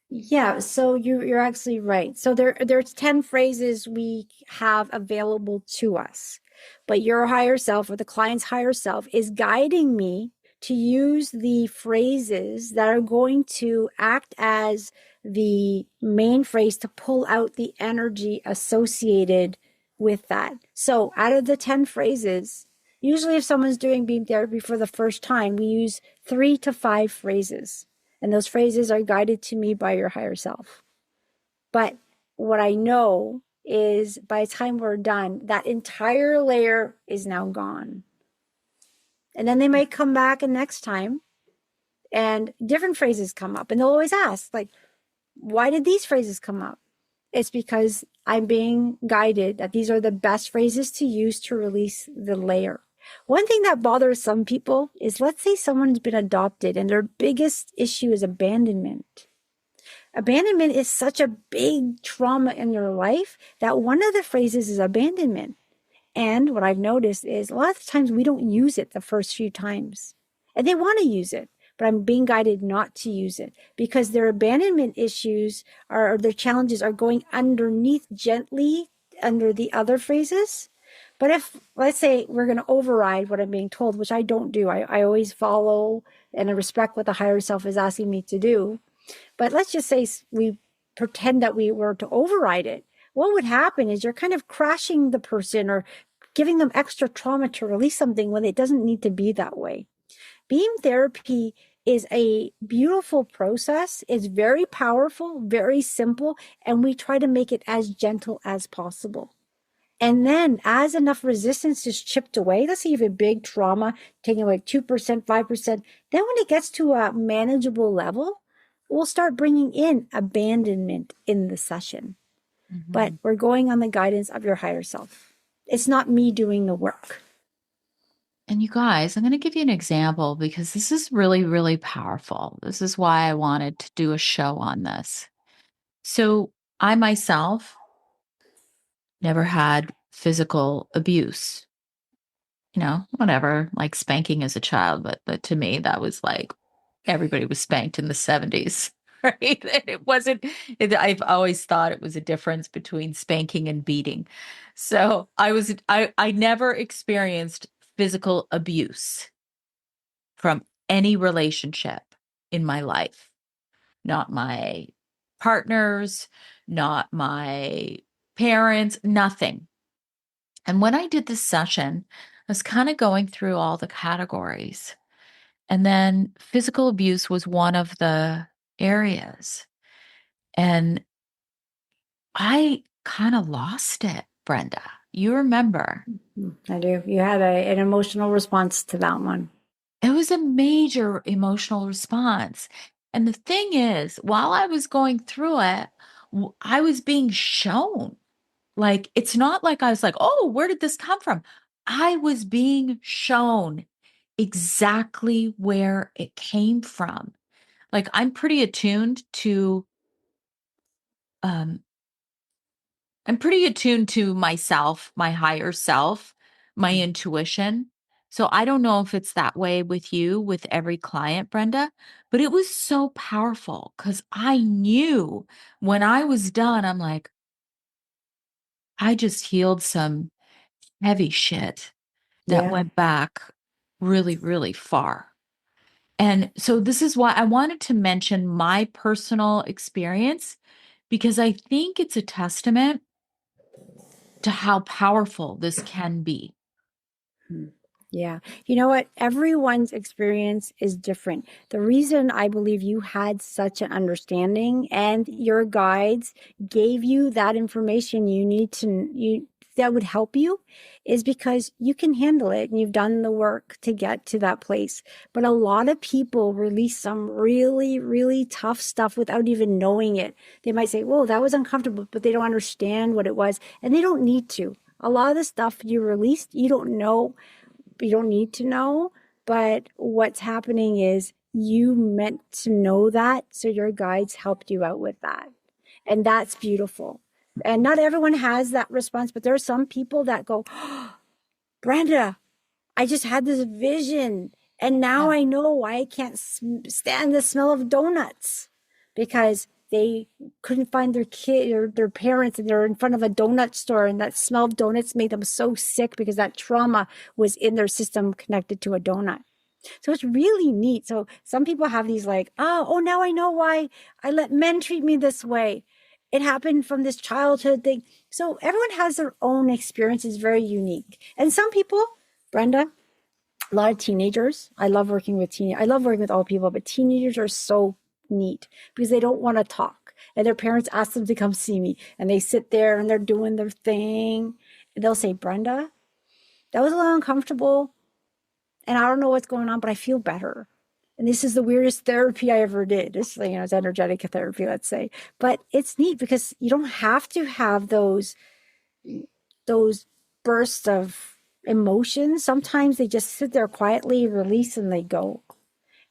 Yeah, so you're actually right. So there's 10 phrases we have available to us. But your higher self or the client's higher self is guiding me to use the phrases that are going to act as the main phrase to pull out the energy associated with that. So out of the 10 phrases, usually if someone's doing beam therapy for the first time, we use 3 to 5 phrases. And those phrases are guided to me by your higher self. But what I know is by the time we're done, that entire layer is now gone. And then they might come back and next time and different phrases come up. And they'll always ask, like, why did these phrases come up? It's because I'm being guided that these are the best phrases to use to release the layer. One thing that bothers some people is, let's say someone's been adopted and their biggest issue is abandonment. Abandonment is such a big trauma in your life that one of the phrases is abandonment. And what I've noticed is a lot of times we don't use it the first few times. And they want to use it, but I'm being guided not to use it because their abandonment issues or their challenges are going underneath gently under the other phrases. But if, let's say, we're going to override what I'm being told, which I don't do, I always follow and I respect what the higher self is asking me to do. But let's just say we pretend that we were to override it. What would happen is you're kind of crashing the person or giving them extra trauma to release something when it doesn't need to be that way. Beam therapy is a beautiful process. It's very powerful, very simple, and we try to make it as gentle as possible. And then as enough resistance is chipped away, let's say you have a big trauma, taking like 2%, 5%, then when it gets to a manageable level, we'll start bringing in abandonment in the session. But Mhm. we're going on the guidance of your higher self. It's not me doing the work. And you guys, I'm going to give you an example because this is really, really powerful. This is why I wanted to do a show on this. So, I myself never had physical abuse, whatever, like spanking as a child. But to me, that was like everybody was spanked in the 70s, right? And I've always thought it was a difference between spanking and beating. So I never experienced physical abuse from any relationship in my life, not my partners, not my parents, nothing. And when I did this session, I was kind of going through all the categories. And then physical abuse was one of the areas. And I kind of lost it, Brenda. You remember. I do. You had an emotional response to that one. It was a major emotional response. And the thing is, while I was going through it, I was being shown. Like, it's not like I was like, oh, where did this come from? I was being shown exactly where it came from. Like, um, I'm pretty attuned to myself, my higher self, my intuition. So I don't know if it's that way with you, with every client, Brenda, but it was so powerful because I knew when I was done, I'm like, I just healed some heavy shit that Yeah. went back really, really far. And so this is why I wanted to mention my personal experience because I think it's a testament to how powerful this can be. Hmm. Yeah. You know what? Everyone's experience is different. The reason I believe you had such an understanding and your guides gave you that information you need to you that would help you is because you can handle it and you've done the work to get to that place. But a lot of people release some really, really tough stuff without even knowing it. They might say, "Whoa, that was uncomfortable," but they don't understand what it was, and they don't need to. A lot of the stuff you released, you don't know, you don't need to know, but what's happening is you meant to know that, so your guides helped you out with that. And that's beautiful. And not everyone has that response, but there are some people that go, oh, Brenda, I just had this vision. And now Yeah. I know why I can't stand the smell of donuts because they couldn't find their kid or their parents and they're in front of a donut store and that smell of donuts made them so sick because that trauma was in their system connected to a donut. So it's really neat. So some people have these like, oh, now I know why I let men treat me this way. It happened from this childhood thing. So everyone has their own experience. It's very unique. And some people, Brenda, a lot of teenagers. I love working with I love working with all people, but teenagers are so neat because they don't want to talk. And their parents ask them to come see me. And they sit there and they're doing their thing. And they'll say, Brenda, that was a little uncomfortable. And I don't know what's going on, but I feel better. And this is the weirdest therapy I ever did. It's energetic therapy, let's say. But it's neat because you don't have to have those bursts of emotions. Sometimes they just sit there quietly, release, and they go.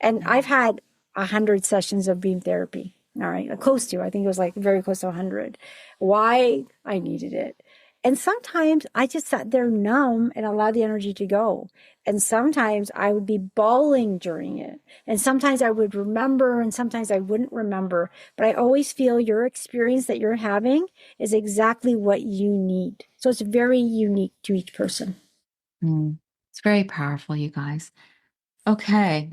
And I've had 100 sessions of beam therapy. All right, close to. I think it was like very close to 100. Why? I needed it. And sometimes I just sat there numb and allowed the energy to go. And sometimes I would be bawling during it. And sometimes I would remember and sometimes I wouldn't remember. But I always feel your experience that you're having is exactly what you need. So it's very unique to each person. Mm. It's very powerful, you guys. Okay.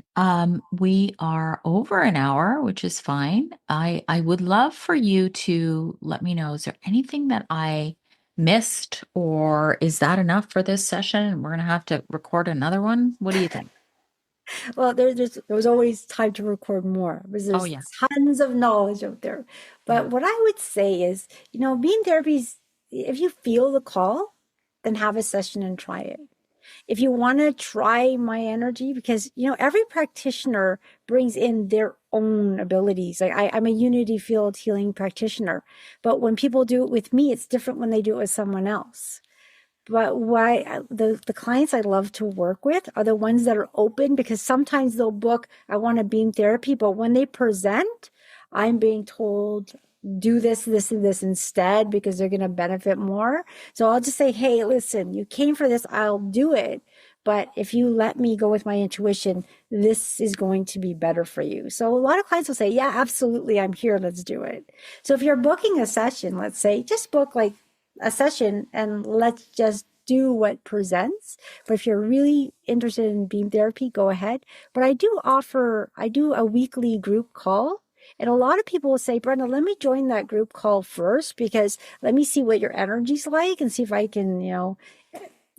We are over an hour, which is fine. I would love for you to let me know, is there anything that I missed, or is that enough for this session? We're gonna have to record another one. What do you think? Well, there was always time to record more because Oh there's yeah. tons of knowledge out there. Yeah. But what I would say is, being therapy, if you feel the call, then have a session and try it. If you want to try my energy, because every practitioner brings in their own abilities. Like I'm a unity field healing practitioner, but when people do it with me, it's different when they do it with someone else. But why the clients I love to work with are the ones that are open, because sometimes they'll book, I want a beam therapy, but when they present, I'm being told, do this, this, and this instead because they're going to benefit more. So I'll just say, hey, listen, you came for this, I'll do it. But if you let me go with my intuition, this is going to be better for you. So a lot of clients will say, yeah, absolutely, I'm here, let's do it. So if you're booking a session, let's say, just book like a session and let's just do what presents. But if you're really interested in beam therapy, go ahead. But I do a weekly group call. And a lot of people will say, Brenda, let me join that group call first because let me see what your energy's like and see if I can,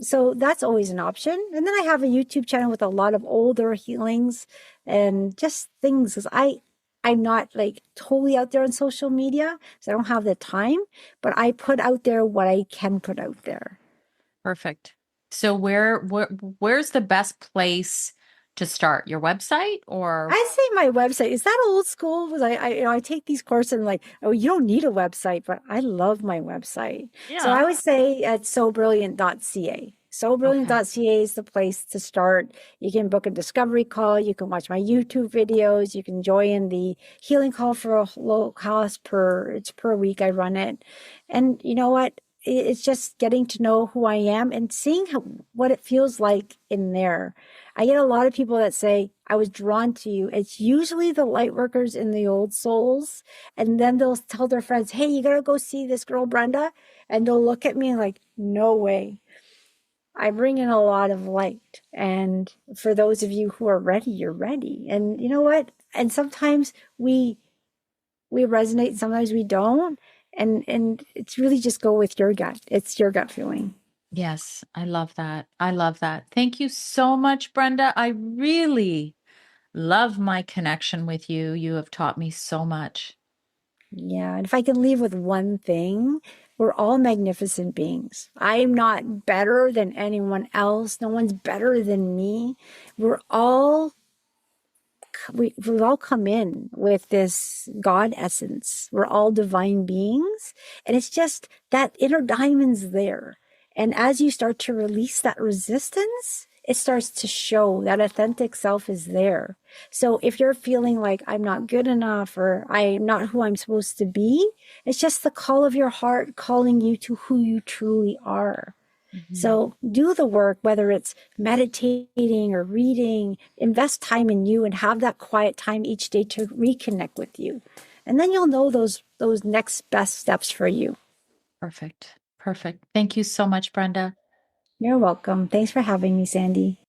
so that's always an option. And then I have a YouTube channel with a lot of older healings and just things. Because I'm not like totally out there on social media, so I don't have the time, but I put out there what I can put out there. Perfect. So where's the best place to start? Your website or I say my website, is that old school? Because I take these courses and like, oh, you don't need a website, but I love my website. So yeah. I would say at sobrilliant.ca. Okay. Sobrilliant.ca is the place to start. You can book a discovery call. You can watch my YouTube videos. You can join the healing call for a low cost it's per week. I run it. And you know what? It's just getting to know who I am and seeing what it feels like in there. I get a lot of people that say, I was drawn to you. It's usually the light workers in the old souls. And then they'll tell their friends, hey, you got to go see this girl, Brenda. And they'll look at me like, no way. I bring in a lot of light. And for those of you who are ready, you're ready. And you know what? And sometimes we resonate, sometimes we don't. And it's really just go with your gut. It's your gut feeling. Yes, I love that. I love that. Thank you so much, Brenda. I really love my connection with you. You have taught me so much. Yeah, and if I can leave with one thing, we're all magnificent beings. I'm not better than anyone else. No one's better than me. We're all we've all come in with this God essence. We're all divine beings. And it's just that inner diamond's there. And as you start to release that resistance, it starts to show that authentic self is there. So if you're feeling like I'm not good enough or I'm not who I'm supposed to be, it's just the call of your heart calling you to who you truly are. Mhm. So do the work, whether it's meditating or reading, invest time in you and have that quiet time each day to reconnect with you. And then you'll know those next best steps for you. Perfect. Perfect. Thank you so much, Brenda. You're welcome. Thanks for having me, Sandy.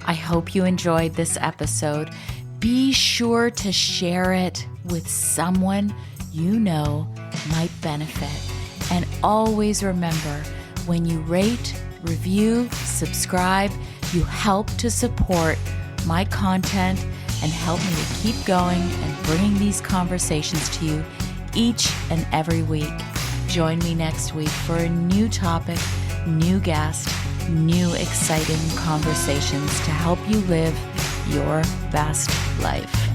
I hope you enjoyed this episode. Be sure to share it with someone you know might benefit. And always remember, when you rate, review, subscribe, you help to support my content and help me to keep going and bringing these conversations to you each and every week. Join me next week for a new topic, new guest, new exciting conversations to help you live your best life.